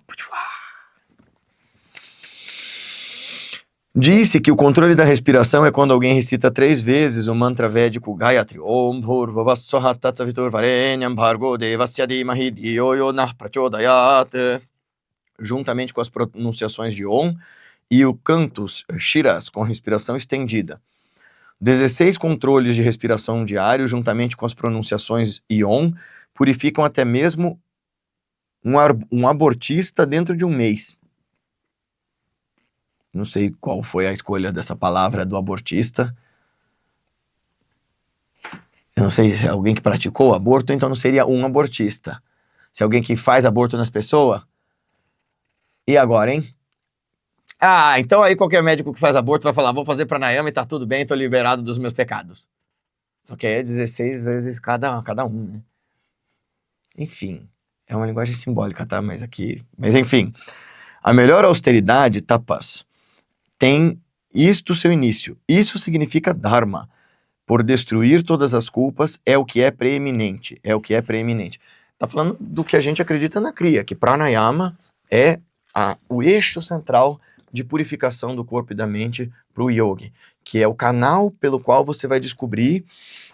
Disse que o controle da respiração é quando alguém recita 3 vezes o mantra védico Gayatri, Om Bhurvavasvaha Tatsaviturvarenyam Bhargo Devasya Dhimahi Dhiyo Yonah Prachodayat, juntamente com as pronunciações de Om e o cantus Shiras, com a respiração estendida. 16 controles de respiração diários, juntamente com as pronunciações Om, purificam até mesmo um abortista dentro de um mês. Não sei qual foi a escolha dessa palavra do abortista. Eu não sei se é alguém que praticou aborto, então não seria um abortista. Se é alguém que faz aborto nas pessoas. E agora, hein? Então aí qualquer médico que faz aborto vai falar, vou fazer pranayama e tá tudo bem, tô liberado dos meus pecados. Só que aí é 16 vezes cada um, né? Enfim, É uma linguagem simbólica, tá? Mas enfim, a melhor austeridade, tapas, tem isto seu início. Isso significa dharma. Por destruir todas as culpas é o que é preeminente. É o que é preeminente. Tá falando do que a gente acredita na Kriya, que pranayama é o eixo central de purificação do corpo e da mente para o yogi, que é o canal pelo qual você vai descobrir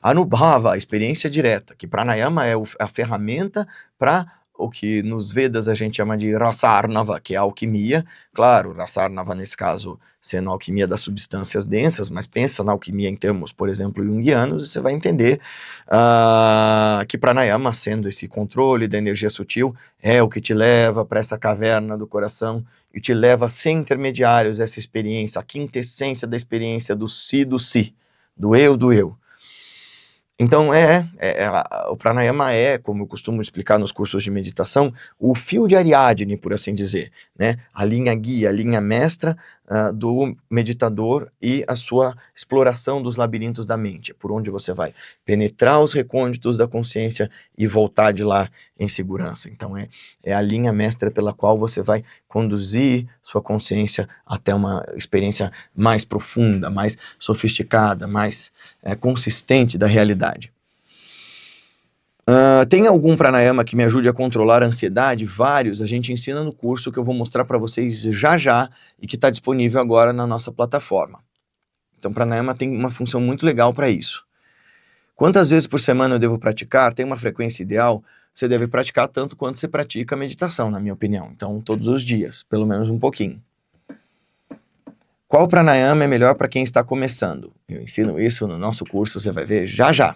Anubhava, a experiência direta, que pranayama é a ferramenta para o que nos Vedas a gente chama de Rasarnava, que é a alquimia. Claro, Rasarnava nesse caso sendo a alquimia das substâncias densas, mas pensa na alquimia em termos, por exemplo, junguianos, você vai entender que pranayama, sendo esse controle da energia sutil, é o que te leva para essa caverna do coração e te leva sem intermediários essa experiência, a quintessência da experiência do si, do eu do eu. Então o pranayama é, como eu costumo explicar nos cursos de meditação, o fio de Ariadne, por assim dizer, né? A linha guia, a linha mestra do meditador e a sua exploração dos labirintos da mente, por onde você vai penetrar os recônditos da consciência e voltar de lá em segurança. Então é a linha mestra pela qual você vai conduzir sua consciência até uma experiência mais profunda, mais sofisticada, mais consistente da realidade. Tem algum pranayama que me ajude a controlar a ansiedade? Vários, a gente ensina no curso que eu vou mostrar para vocês já e que está disponível agora na nossa plataforma. Então, pranayama tem uma função muito legal para isso. Quantas vezes por semana eu devo praticar? Tem uma frequência ideal? Você deve praticar tanto quanto você pratica a meditação, na minha opinião. Então, todos os dias, pelo menos um pouquinho. Qual pranayama é melhor para quem está começando? Eu ensino isso no nosso curso, você vai ver já.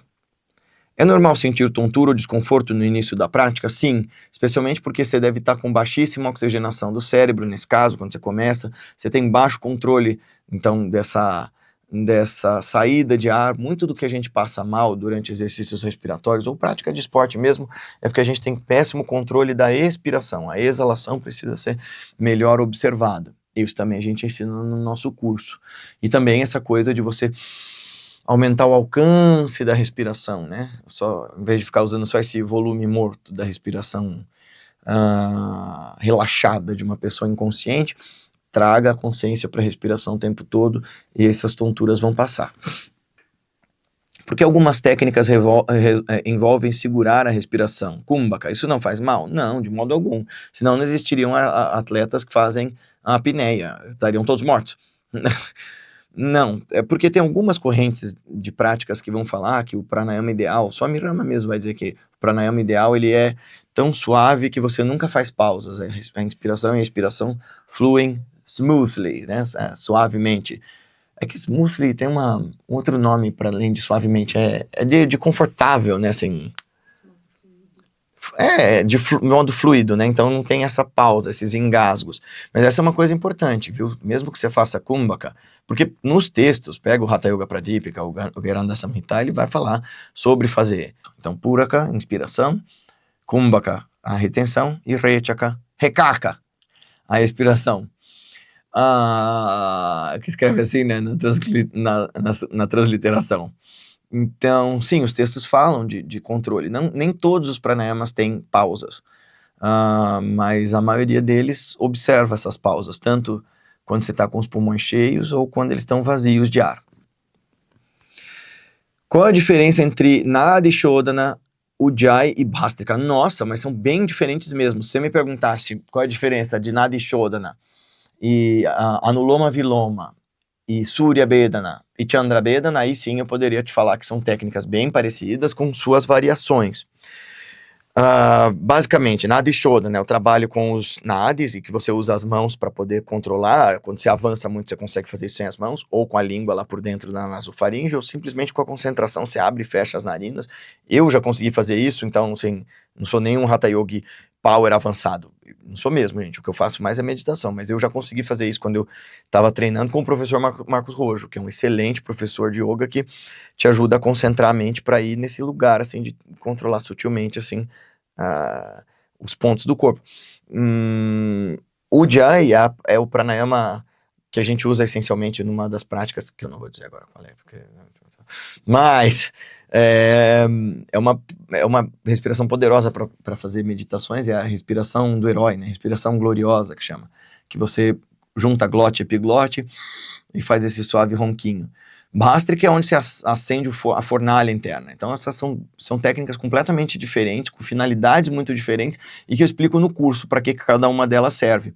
É normal sentir tontura ou desconforto no início da prática? Sim, especialmente porque você deve estar com baixíssima oxigenação do cérebro, nesse caso, quando você começa, você tem baixo controle, então, dessa saída de ar. Muito do que a gente passa mal durante exercícios respiratórios ou prática de esporte mesmo, é porque a gente tem péssimo controle da expiração, a exalação precisa ser melhor observada. Isso também a gente ensina no nosso curso. E também essa coisa de você aumentar o alcance da respiração, né? Em vez de ficar usando só esse volume morto da respiração relaxada de uma pessoa inconsciente, traga a consciência para a respiração o tempo todo e essas tonturas vão passar. Porque algumas técnicas envolvem segurar a respiração. Kumbhaka, isso não faz mal? Não, de modo algum. Senão não existiriam atletas que fazem a apneia, estariam todos mortos. Não, é porque tem algumas correntes de práticas que vão falar que o pranayama ideal, só a Mirama mesmo vai dizer que o pranayama ideal ele é tão suave que você nunca faz pausas, a inspiração e a expiração fluem smoothly, né, suavemente. É que smoothly tem um outro nome para além de suavemente, é de confortável, né, assim... de modo fluido, né? Então não tem essa pausa, esses engasgos. Mas essa é uma coisa importante, viu? Mesmo que você faça Kumbhaka, porque nos textos, pega o Hatha Yoga Pradipika, o Gheranda Samhita, ele vai falar sobre fazer. Então, Puraka, inspiração, Kumbhaka, a retenção, e Rechaka, Rekaka, a expiração. Que escreve assim, né? Na transliteração. Então, sim, os textos falam de controle. Nem todos os pranayamas têm pausas, mas a maioria deles observa essas pausas, tanto quando você está com os pulmões cheios ou quando eles estão vazios de ar. Qual a diferença entre Nadi Shodhana, Ujjayi e Bhastrika? Nossa, mas são bem diferentes mesmo. Se você me perguntasse qual é a diferença de Nadi Shodhana e Anuloma Viloma, e Surya Bedana e Chandra Bedana, aí sim eu poderia te falar que são técnicas bem parecidas com suas variações. Basicamente, Nadi Shodhana, né, o trabalho com os nadis e que você usa as mãos para poder controlar. Quando você avança muito, você consegue fazer isso sem as mãos, ou com a língua lá por dentro da nasofaringe, ou simplesmente com a concentração, você abre e fecha as narinas. Eu já consegui fazer isso, então assim, não sou nenhum Hatha Yogi power avançado. Não sou mesmo, gente. O que eu faço mais é meditação, mas eu já consegui fazer isso quando eu estava treinando com o professor Marcos Rojo, que é um excelente professor de yoga que te ajuda a concentrar a mente para ir nesse lugar, assim, de controlar sutilmente, assim, os pontos do corpo. O Ujjayi é o pranayama que a gente usa essencialmente numa das práticas, que eu não vou dizer agora qual é, porque... Mas É, é uma respiração poderosa para fazer meditações, é a respiração do herói, né? Respiração gloriosa, que chama. Que você junta glote e epiglote e faz esse suave ronquinho. Bhastrika é onde se acende a fornalha interna. Então essas são técnicas completamente diferentes, com finalidades muito diferentes, e que eu explico no curso para que cada uma delas serve.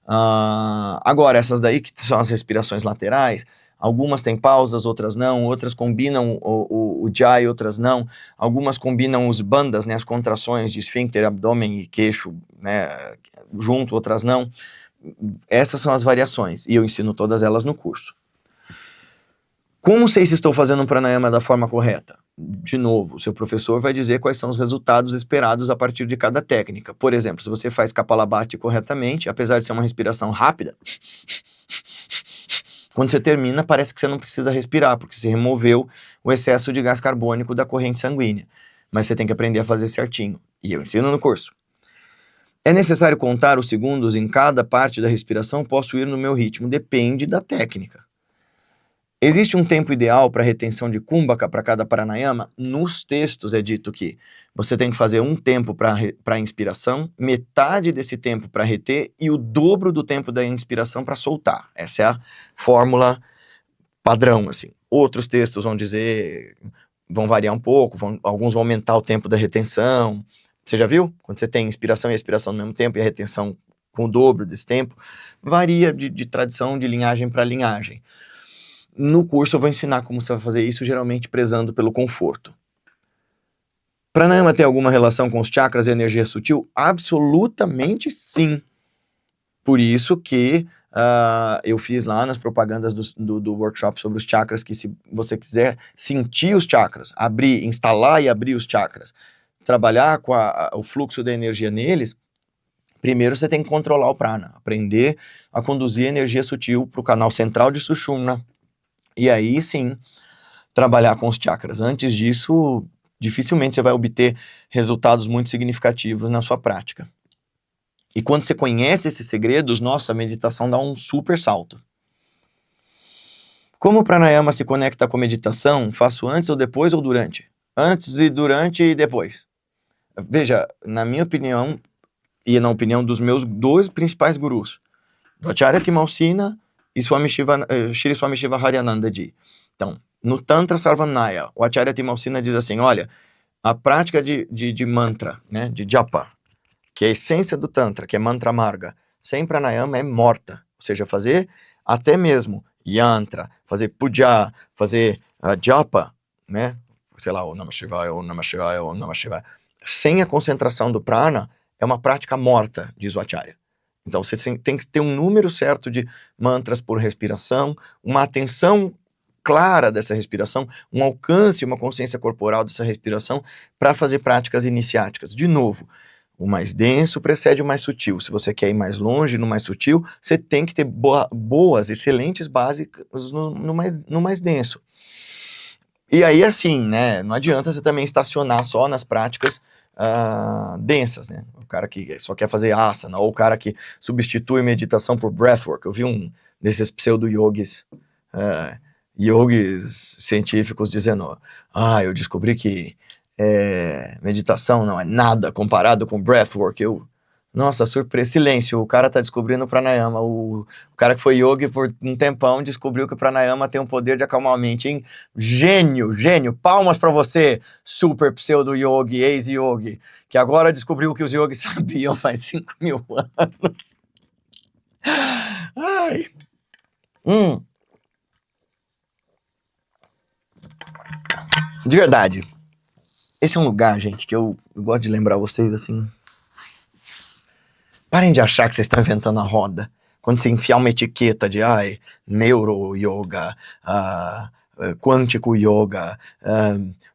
Agora, essas daí que são as respirações laterais, algumas têm pausas, outras não, outras combinam o jai, outras não, algumas combinam os bandas, né, as contrações de esfíncter, abdômen e queixo, né, junto, outras não. Essas são as variações, e eu ensino todas elas no curso. Como sei se estou fazendo um pranayama da forma correta? De novo, o seu professor vai dizer quais são os resultados esperados a partir de cada técnica. Por exemplo, se você faz Kapalabhati corretamente, apesar de ser uma respiração rápida, quando você termina, parece que você não precisa respirar, porque você removeu o excesso de gás carbônico da corrente sanguínea. Mas você tem que aprender a fazer certinho. E eu ensino no curso. É necessário contar os segundos em cada parte da respiração? Posso ir no meu ritmo? Depende da técnica. Existe um tempo ideal para retenção de kumbhaka para cada pranayama? Nos textos é dito que você tem que fazer um tempo para inspiração, metade desse tempo para reter e o dobro do tempo da inspiração para soltar. Essa é a fórmula padrão, assim. Outros textos vão variar um pouco, alguns vão aumentar o tempo da retenção. Você já viu? Quando você tem inspiração e expiração no mesmo tempo e a retenção com o dobro desse tempo, varia de tradição, de linhagem para linhagem. No curso eu vou ensinar como você vai fazer isso, geralmente prezando pelo conforto. Pranayama tem alguma relação com os chakras e energia sutil? Absolutamente sim. Por isso que eu fiz lá nas propagandas do workshop sobre os chakras, que se você quiser sentir os chakras, instalar e abrir os chakras, trabalhar com o fluxo da energia neles, primeiro você tem que controlar o prana, aprender a conduzir energia sutil para o canal central de Sushumna, e aí sim, trabalhar com os chakras. Antes disso, dificilmente você vai obter resultados muito significativos na sua prática. E quando você conhece esses segredos, nossa, a meditação dá um super salto. Como o pranayama se conecta com a meditação? Faço antes ou depois ou durante? Antes e durante e depois. Veja, na minha opinião, e na opinião dos meus dois principais gurus, do Acharya Timalsina e Shri Swami Shiva Haryananda Ji. Então, no Tantra Sarvanaya, o Acharya Timalsina diz assim, olha, a prática de mantra, né, de japa, que é a essência do Tantra, que é mantra marga, sem pranayama é morta. Ou seja, fazer até mesmo yantra, fazer puja, fazer japa, né, sei lá, o Namah Shivaya, o Namah Shivaya, o Namah Shivaya, sem a concentração do prana, é uma prática morta, diz o Acharya. Então você tem que ter um número certo de mantras por respiração, uma atenção clara dessa respiração, um alcance, uma consciência corporal dessa respiração para fazer práticas iniciáticas. De novo, o mais denso precede o mais sutil. Se você quer ir mais longe, no mais sutil, você tem que ter boas, excelentes básicas no mais denso. E aí, assim, né, não adianta você também estacionar só nas práticas densas, né? O cara que só quer fazer asana, ou o cara que substitui meditação por breathwork. Eu vi um desses pseudo-yogis, yogis científicos dizendo, eu descobri que meditação não é nada comparado com breathwork. Nossa, surpresa, silêncio, o cara tá descobrindo o pranayama, o cara que foi yogi por um tempão descobriu que o pranayama tem o poder de acalmar a mente, hein? Gênio, palmas pra você, super pseudo-yogi, ex-yogi, que agora descobriu o que os yogis sabiam faz 5.000 anos. Ai. De verdade, esse é um lugar, gente, que eu gosto de lembrar vocês, assim... Parem de achar que vocês estão inventando a roda. Quando você enfiar uma etiqueta de neuro-yoga, quântico yoga,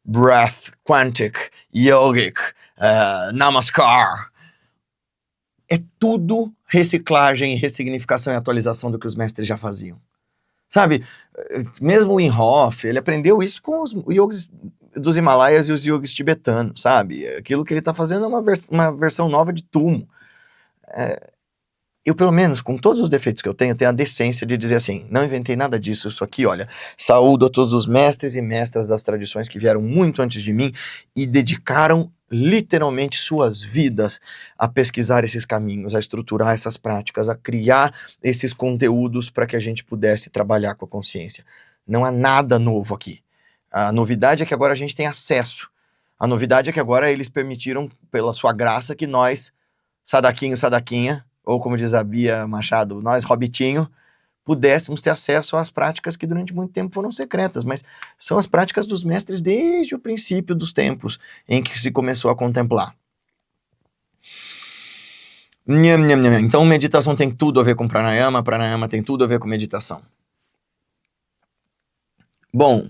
breath, quantic, yogic, namaskar. É tudo reciclagem, ressignificação e atualização do que os mestres já faziam. Sabe, mesmo o Wim Hof, ele aprendeu isso com os yogis dos Himalaias e os yogis tibetanos, sabe? Aquilo que ele está fazendo é uma versão nova de Tumo. eu, pelo menos, com todos os defeitos que eu tenho a decência de dizer assim, não inventei nada disso, isso aqui, olha, saúdo a todos os mestres e mestras das tradições que vieram muito antes de mim e dedicaram literalmente suas vidas a pesquisar esses caminhos, a estruturar essas práticas, a criar esses conteúdos para que a gente pudesse trabalhar com a consciência. Não há nada novo aqui. A novidade é que agora a gente tem acesso. A novidade é que agora eles permitiram, pela sua graça, que nós, Sadaquinho, Sadaquinha, ou como diz a Bia Machado, nós, Hobbitinho, pudéssemos ter acesso às práticas que durante muito tempo foram secretas, mas são as práticas dos mestres desde o princípio dos tempos em que se começou a contemplar. Então meditação tem tudo a ver com pranayama, pranayama tem tudo a ver com meditação. Bom,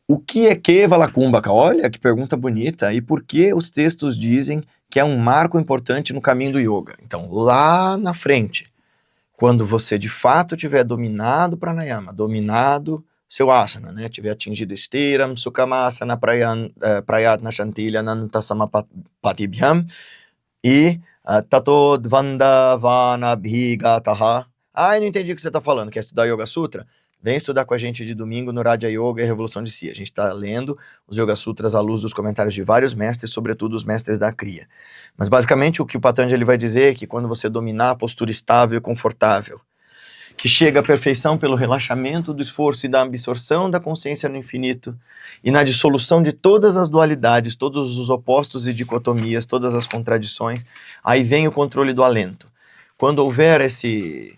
o que é Kevala Kumbhaka? Olha que pergunta bonita. E por que os textos dizem que é um marco importante no caminho do yoga? Então, lá na frente, quando você de fato tiver dominado pranayama, dominado seu asana, né? Tiver atingido Stiram, Sukhamasana, Prayatna, Shantilya, Ananta Samapatibhyam e Tato Dvandavana Bhigataha. Eu não entendi o que você está falando. Quer estudar Yoga Sutra? Vem estudar com a gente de domingo no Raja Yoga e Revolução de Si. A gente está lendo os Yoga Sutras à luz dos comentários de vários mestres, sobretudo os mestres da Kriya. Mas basicamente o que o Patanjali vai dizer é que quando você dominar a postura estável e confortável, que chega à perfeição pelo relaxamento do esforço e da absorção da consciência no infinito, e na dissolução de todas as dualidades, todos os opostos e dicotomias, todas as contradições, aí vem o controle do alento. Quando houver esse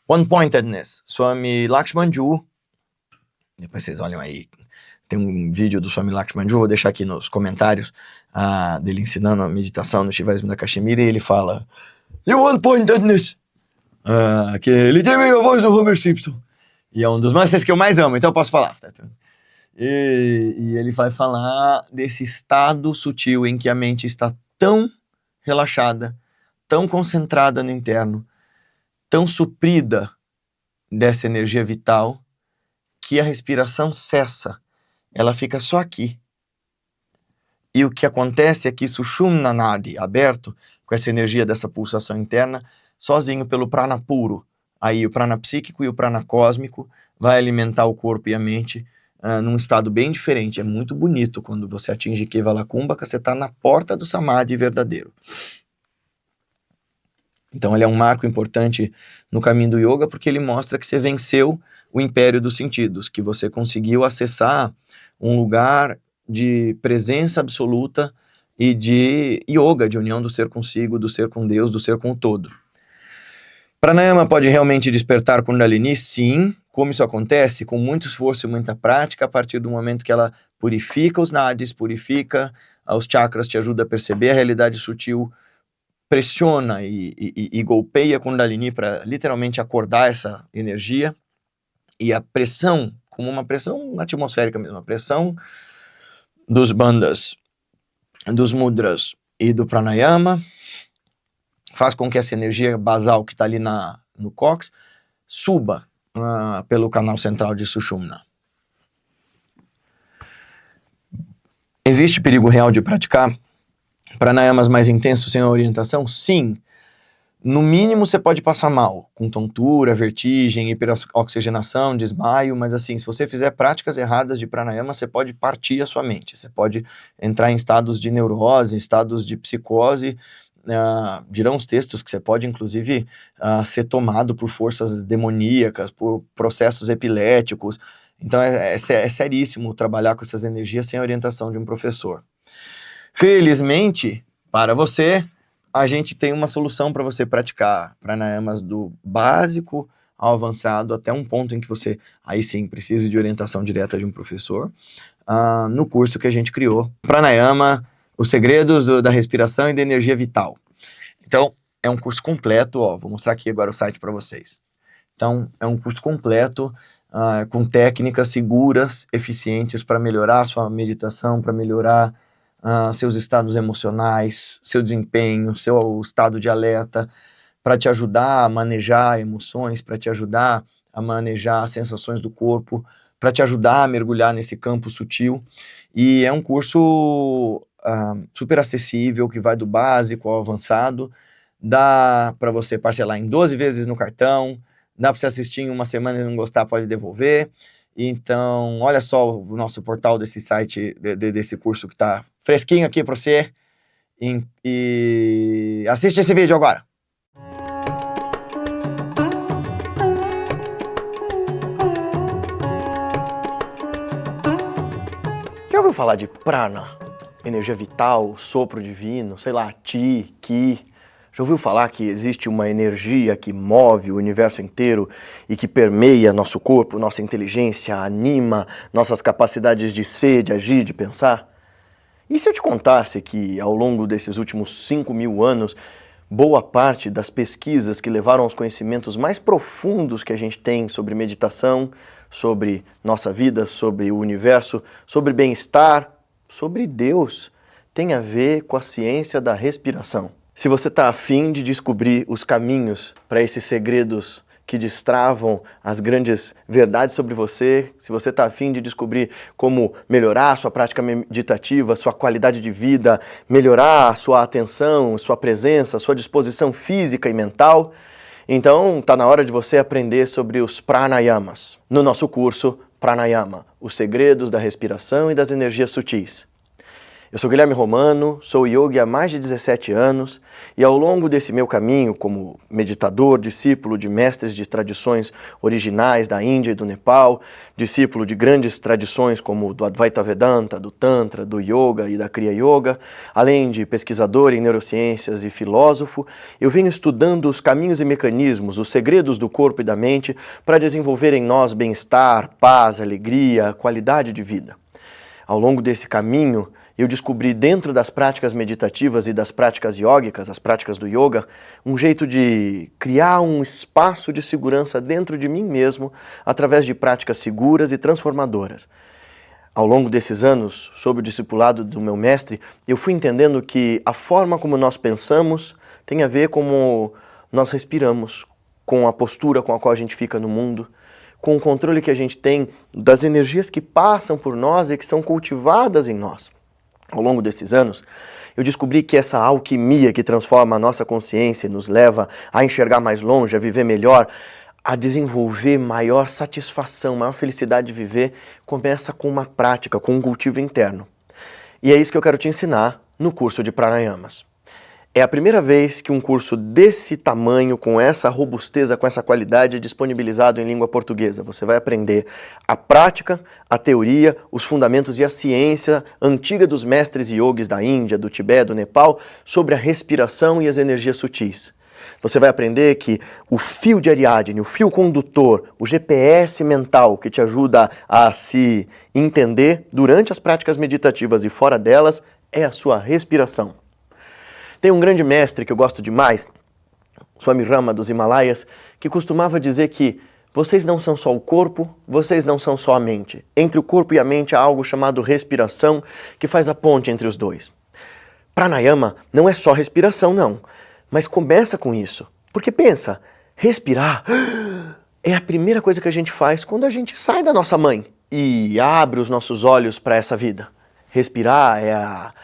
one-pointedness, Swami Lakshmanju, depois vocês olham aí, tem um vídeo do Swami Lakshmanju, vou deixar aqui nos comentários, dele ensinando a meditação no Shivaismo da Kashmir, e ele fala, e o one-pointedness, que ele tem a voz do Homer Simpson, e é um dos mestres que eu mais amo, então eu posso falar. E ele vai falar desse estado sutil em que a mente está tão relaxada, tão concentrada no interno, tão suprida dessa energia vital, que a respiração cessa, ela fica só aqui. E o que acontece é que Sushumna Nadi, aberto, com essa energia dessa pulsação interna, sozinho pelo prana puro, aí o prana psíquico e o prana cósmico vai alimentar o corpo e a mente num estado bem diferente. É muito bonito quando você atinge Kevala Kumbhaka, você está na porta do Samadhi verdadeiro. Então ele é um marco importante no caminho do yoga, porque ele mostra que você venceu o império dos sentidos, que você conseguiu acessar um lugar de presença absoluta e de yoga, de união do ser consigo, do ser com Deus, do ser com o todo. Pranayama pode realmente despertar Kundalini? Sim. Como isso acontece? Com muito esforço e muita prática, a partir do momento que ela purifica os nadis, purifica os chakras, te ajuda a perceber a realidade sutil, pressiona e golpeia Kundalini para literalmente acordar essa energia, e a pressão, como uma pressão atmosférica mesmo, a pressão dos bandhas, dos mudras e do pranayama, faz com que essa energia basal que está ali no cóccix suba pelo canal central de Sushumna. Existe perigo real de praticar pranayamas mais intensos sem a orientação? Sim. No mínimo você pode passar mal, com tontura, vertigem, hiperoxigenação, desmaio, mas assim, se você fizer práticas erradas de pranayama, você pode partir a sua mente, você pode entrar em estados de neurose, estados de psicose, dirão os textos que você pode inclusive ser tomado por forças demoníacas, por processos epiléticos. Então é seríssimo trabalhar com essas energias sem a orientação de um professor. Felizmente, para você, a gente tem uma solução para você praticar pranayamas do básico ao avançado, até um ponto em que você, aí sim, precisa de orientação direta de um professor, no curso que a gente criou, Pranayama, os segredos da respiração e da energia vital. Então, é um curso completo, vou mostrar aqui agora o site para vocês. Então, é um curso completo, com técnicas seguras, eficientes para melhorar a sua meditação, para melhorar seus estados emocionais, seu desempenho, seu estado de alerta, para te ajudar a manejar emoções, para te ajudar a manejar sensações do corpo, para te ajudar a mergulhar nesse campo sutil. E é um curso super acessível, que vai do básico ao avançado, dá para você parcelar em 12 vezes no cartão, dá para você assistir em uma semana e não gostar, pode devolver. Então, olha só o nosso portal desse site, desse curso que está fresquinho aqui para você. E assiste esse vídeo agora. Já ouviu falar de prana? Energia vital, sopro divino, sei lá, ti, ki. Já ouviu falar que existe uma energia que move o universo inteiro e que permeia nosso corpo, nossa inteligência, anima nossas capacidades de ser, de agir, de pensar? E se eu te contasse que ao longo desses últimos 5.000 anos, boa parte das pesquisas que levaram aos conhecimentos mais profundos que a gente tem sobre meditação, sobre nossa vida, sobre o universo, sobre bem-estar, sobre Deus, tem a ver com a ciência da respiração? Se você está afim de descobrir os caminhos para esses segredos que destravam as grandes verdades sobre você, se você está afim de descobrir como melhorar a sua prática meditativa, sua qualidade de vida, melhorar a sua atenção, sua presença, sua disposição física e mental, então está na hora de você aprender sobre os pranayamas, no nosso curso Pranayama, os segredos da respiração e das energias sutis. Eu sou Guilherme Romano, sou yogi há mais de 17 anos e ao longo desse meu caminho como meditador, discípulo de mestres de tradições originais da Índia e do Nepal, discípulo de grandes tradições como do Advaita Vedanta, do Tantra, do Yoga e da Kriya Yoga, além de pesquisador em neurociências e filósofo, eu venho estudando os caminhos e mecanismos, os segredos do corpo e da mente para desenvolver em nós bem-estar, paz, alegria, qualidade de vida. Ao longo desse caminho, eu descobri dentro das práticas meditativas e das práticas yógicas, as práticas do yoga, um jeito de criar um espaço de segurança dentro de mim mesmo através de práticas seguras e transformadoras. Ao longo desses anos, sob o discipulado do meu mestre, eu fui entendendo que a forma como nós pensamos tem a ver com como nós respiramos, com a postura com a qual a gente fica no mundo, com o controle que a gente tem das energias que passam por nós e que são cultivadas em nós. Ao longo desses anos, eu descobri que essa alquimia que transforma a nossa consciência e nos leva a enxergar mais longe, a viver melhor, a desenvolver maior satisfação, maior felicidade de viver, começa com uma prática, com um cultivo interno. E é isso que eu quero te ensinar no curso de Pranayamas. É a primeira vez que um curso desse tamanho, com essa robusteza, com essa qualidade, é disponibilizado em língua portuguesa. Você vai aprender a prática, a teoria, os fundamentos e a ciência antiga dos mestres yogis da Índia, do Tibete, do Nepal, sobre a respiração e as energias sutis. Você vai aprender que o fio de Ariadne, o fio condutor, o GPS mental que te ajuda a se entender durante as práticas meditativas e fora delas, é a sua respiração. Tem um grande mestre que eu gosto demais, Swami Rama dos Himalaias, que costumava dizer que vocês não são só o corpo, vocês não são só a mente. Entre o corpo e a mente há algo chamado respiração, que faz a ponte entre os dois. Pranayama não é só respiração, não, mas começa com isso. Porque pensa, respirar é a primeira coisa que a gente faz quando a gente sai da nossa mãe e abre os nossos olhos para essa vida. Respirar é a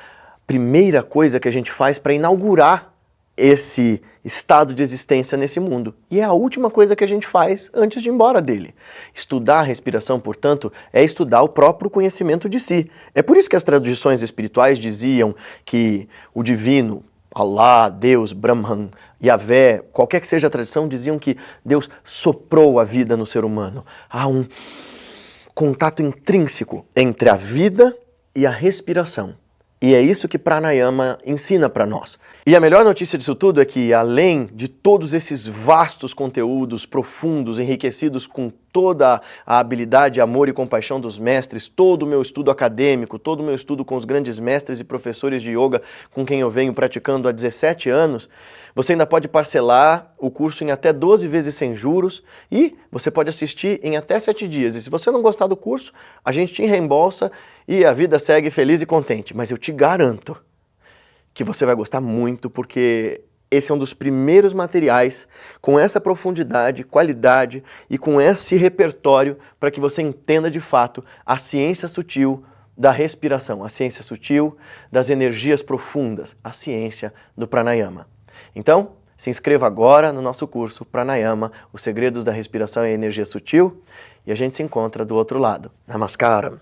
primeira coisa que a gente faz para inaugurar esse estado de existência nesse mundo. E é a última coisa que a gente faz antes de ir embora dele. Estudar a respiração, portanto, é estudar o próprio conhecimento de si. É por isso que as tradições espirituais diziam que o divino, Allah, Deus, Brahman, Yahvé, qualquer que seja a tradição, diziam que Deus soprou a vida no ser humano. Há um contato intrínseco entre a vida e a respiração. E é isso que Pranayama ensina para nós. E a melhor notícia disso tudo é que, além de todos esses vastos conteúdos profundos, enriquecidos com toda a habilidade, amor e compaixão dos mestres, todo o meu estudo acadêmico, todo o meu estudo com os grandes mestres e professores de yoga com quem eu venho praticando há 17 anos, você ainda pode parcelar o curso em até 12 vezes sem juros e você pode assistir em até 7 dias. E se você não gostar do curso, a gente te reembolsa e a vida segue feliz e contente. Mas eu te garanto que você vai gostar muito, porque esse é um dos primeiros materiais com essa profundidade, qualidade e com esse repertório para que você entenda de fato a ciência sutil da respiração, a ciência sutil das energias profundas, a ciência do pranayama. Então, Se inscreva agora no nosso curso Pranayama, os segredos da respiração e energia sutil, e a gente se encontra do outro lado. Namaskaram!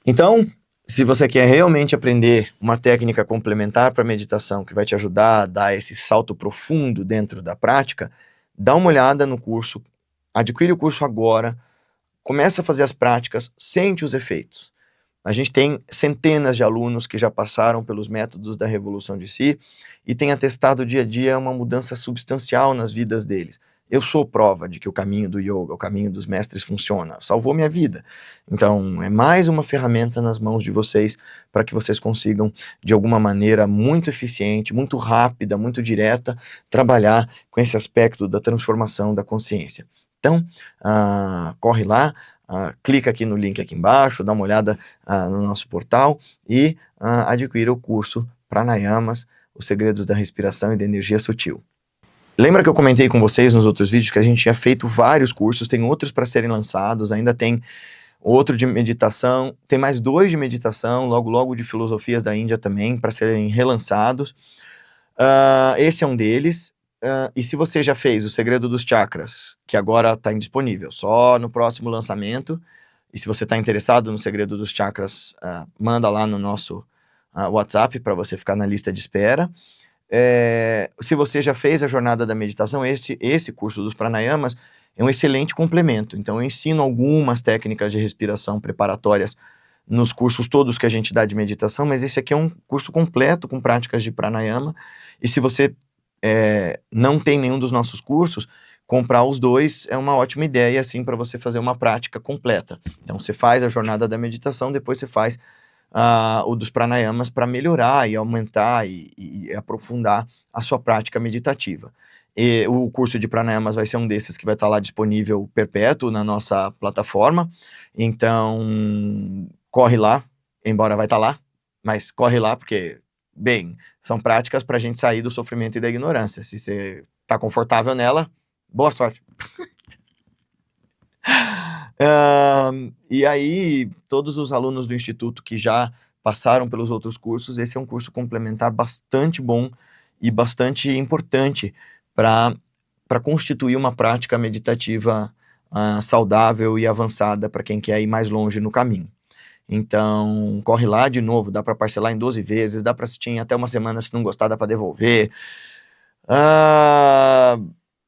Então, se você quer realmente aprender uma técnica complementar para a meditação que vai te ajudar a dar esse salto profundo dentro da prática, dá uma olhada no curso, adquire o curso agora, começa a fazer as práticas, sente os efeitos. A gente tem centenas de alunos que já passaram pelos métodos da Revolução de Si e tem atestado dia a dia uma mudança substancial nas vidas deles. Eu sou prova de que o caminho do yoga, o caminho dos mestres funciona, salvou minha vida. Então, é mais uma ferramenta nas mãos de vocês para que vocês consigam, de alguma maneira muito eficiente, muito rápida, muito direta, trabalhar com esse aspecto da transformação da consciência. Então, corre lá, clica aqui no link aqui embaixo, dá uma olhada no nosso portal e adquira o curso Pranayamas, os segredos da respiração e da energia sutil. Lembra que eu comentei com vocês nos outros vídeos que a gente tinha feito vários cursos, tem outros para serem lançados, ainda tem outro de meditação, tem mais 2 de meditação, logo de filosofias da Índia também, para serem relançados. Esse é um deles. E se você já fez o Segredo dos Chakras, que agora está indisponível, só no próximo lançamento, e se você está interessado no Segredo dos Chakras, manda lá no nosso WhatsApp para você ficar na lista de espera. Se você já fez a jornada da meditação, esse curso dos pranayamas é um excelente complemento. Então eu ensino algumas técnicas de respiração preparatórias nos cursos todos que a gente dá de meditação, mas esse aqui é um curso completo com práticas de pranayama, e se você não tem nenhum dos nossos cursos, comprar os 2 é uma ótima ideia, assim, para você fazer uma prática completa. Então você faz a jornada da meditação, depois você faz o dos pranayamas para melhorar e aumentar e aprofundar a sua prática meditativa. E o curso de pranayamas vai ser um desses que vai estar lá disponível perpétuo na nossa plataforma, então corre lá, embora vai estar lá, mas corre lá porque, bem, são práticas para a gente sair do sofrimento e da ignorância. Se você está confortável nela, boa sorte. E aí, todos os alunos do Instituto que já passaram pelos outros cursos, esse é um curso complementar bastante bom e bastante importante para constituir uma prática meditativa saudável e avançada para quem quer ir mais longe no caminho. Então, corre lá de novo, dá para parcelar em 12 vezes, dá para assistir em até uma semana, se não gostar dá para devolver.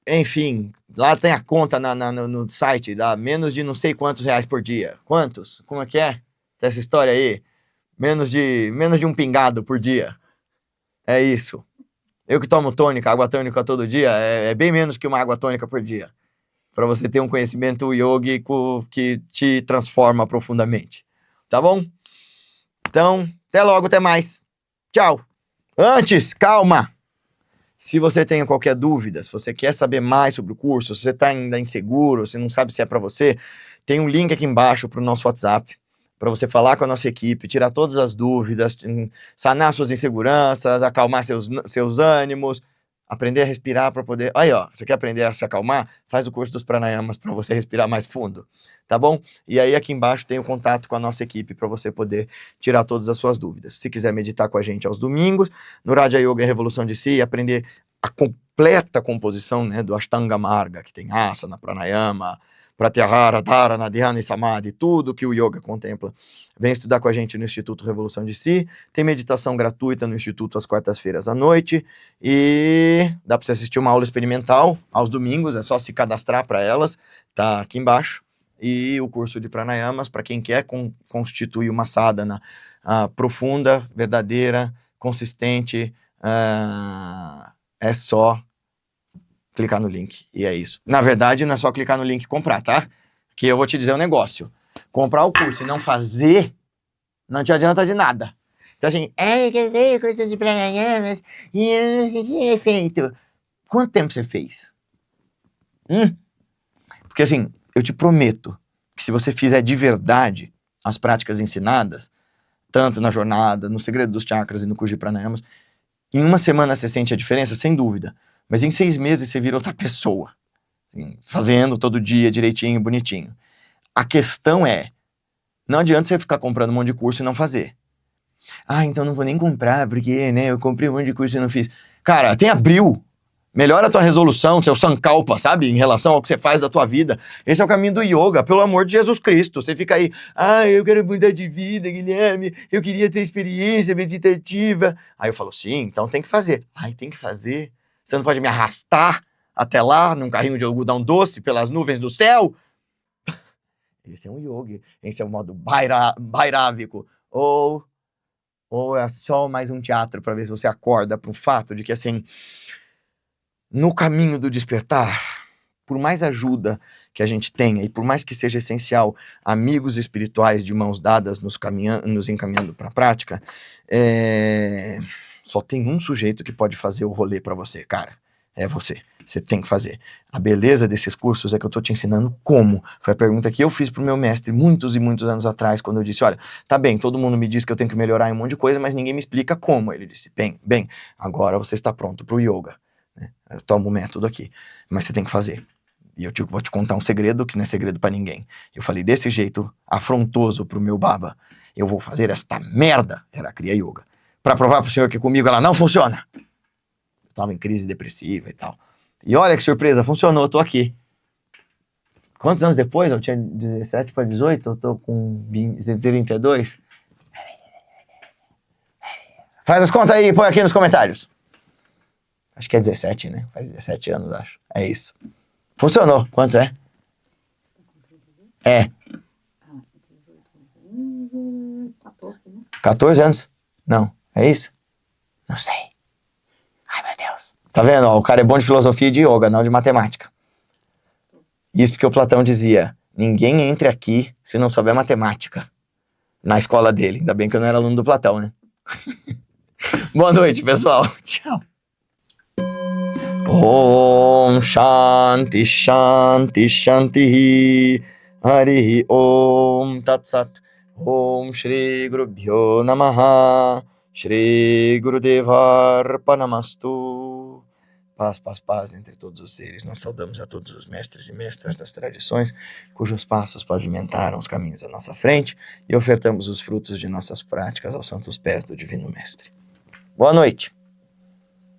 Enfim, lá tem a conta no site, dá menos de não sei quantos reais por dia. Quantos? Como é que é? Tem essa história aí? Menos de um pingado por dia. É isso. Eu que tomo tônica, água tônica todo dia, é bem menos que uma água tônica por dia. Para você ter um conhecimento yógico que te transforma profundamente. Tá bom? Então, até logo, até mais. Tchau. Antes, calma. Se você tem qualquer dúvida, se você quer saber mais sobre o curso, se você está ainda inseguro, se não sabe se é para você, tem um link aqui embaixo para o nosso WhatsApp, para você falar com a nossa equipe, tirar todas as dúvidas, sanar suas inseguranças, acalmar seus ânimos, aprender a respirar para poder... Aí, ó, você quer aprender a se acalmar? Faz o curso dos pranayamas para você respirar mais fundo, tá bom? E aí aqui embaixo tem o contato com a nossa equipe para você poder tirar todas as suas dúvidas. Se quiser meditar com a gente aos domingos, no Raja Yoga Revolução de Si, aprender a completa composição, né, do Ashtanga Marga, que tem Asana, Pranayama, Pratyahara, Dharana, Dhyana e Samadhi, tudo que o yoga contempla. Vem estudar com a gente no Instituto Revolução de Si. Tem meditação gratuita no Instituto às quartas-feiras à noite. E dá para você assistir uma aula experimental aos domingos, é só se cadastrar para elas, tá aqui embaixo. E o curso de pranayamas, para quem quer constituir uma sadhana profunda, verdadeira, consistente, é só clicar no link, e é isso. Na verdade, não é só clicar no link e comprar, tá? Que eu vou te dizer um negócio. Comprar o curso e não fazer, não te adianta de nada. Então assim, eu vejo o curso de pranayamas e eu não senti efeito. Quanto tempo você fez? Porque assim, eu te prometo que se você fizer de verdade as práticas ensinadas, tanto na jornada, no Segredo dos Chakras e no curso de pranayamas, em uma semana você sente a diferença, sem dúvida. Mas em 6 meses você vira outra pessoa, assim, fazendo todo dia direitinho, bonitinho. A questão é Não adianta você ficar comprando um monte de curso e não fazer. Ah, então não vou nem comprar, porque, né, eu comprei um monte de curso e não fiz. Cara, tem Abril. Melhora a tua resolução, seu sankalpa, sabe? Em relação ao que você faz da tua vida. Esse é o caminho do yoga, pelo amor de Jesus Cristo. Você fica aí, eu quero mudar de vida, Guilherme, eu queria ter experiência meditativa. Aí eu falo, sim, então tem que fazer. Ai, tem que fazer? Você não pode me arrastar até lá, num carrinho de algodão doce, pelas nuvens do céu? Esse é um yoga, esse é o modo bairávico. Ou é só mais um teatro para ver se você acorda para o fato de que, assim, no caminho do despertar, por mais ajuda que a gente tenha e por mais que seja essencial amigos espirituais de mãos dadas nos encaminhando para a prática, só tem um sujeito que pode fazer o rolê para você, cara. É você. Você tem que fazer. A beleza desses cursos é que eu tô te ensinando como. Foi a pergunta que eu fiz pro meu mestre muitos e muitos anos atrás, quando eu disse, olha, tá bem, todo mundo me diz que eu tenho que melhorar em um monte de coisa, mas ninguém me explica como. Ele disse, bem, agora você está pronto pro yoga. Eu tomo o método aqui, mas você tem que fazer. E eu vou te contar um segredo que não é segredo pra ninguém. Eu falei, desse jeito, afrontoso pro meu baba, eu vou fazer esta merda, era a Kriya Yoga, pra provar pro senhor que comigo ela não funciona. Eu tava em crise depressiva e tal. E olha que surpresa, funcionou, eu tô aqui. Quantos anos depois? Eu tinha 17 para 18, eu tô com 32. Faz as contas aí, põe aqui nos comentários. Acho que é 17, né? Faz 17 anos, acho. É isso. Funcionou. Quanto é? 14 anos? Não. É isso? Não sei. Ai, meu Deus. Tá vendo? Ó, o cara é bom de filosofia e de yoga, não de matemática. Isso porque o Platão dizia, ninguém entre aqui se não souber matemática. Na escola dele. Ainda bem que eu não era aluno do Platão, né? Boa noite, pessoal. Tchau. Om Shanti Shanti Shanti Harihi Om Tat Sat Om Shri Guru Bhyo Namaha Shri Gurudeva Arpanamastu. Paz entre todos os seres. Nós saudamos a todos os mestres e mestras das tradições, cujos passos pavimentaram os caminhos à nossa frente, e ofertamos os frutos de nossas práticas aos santos pés do Divino Mestre. Boa noite.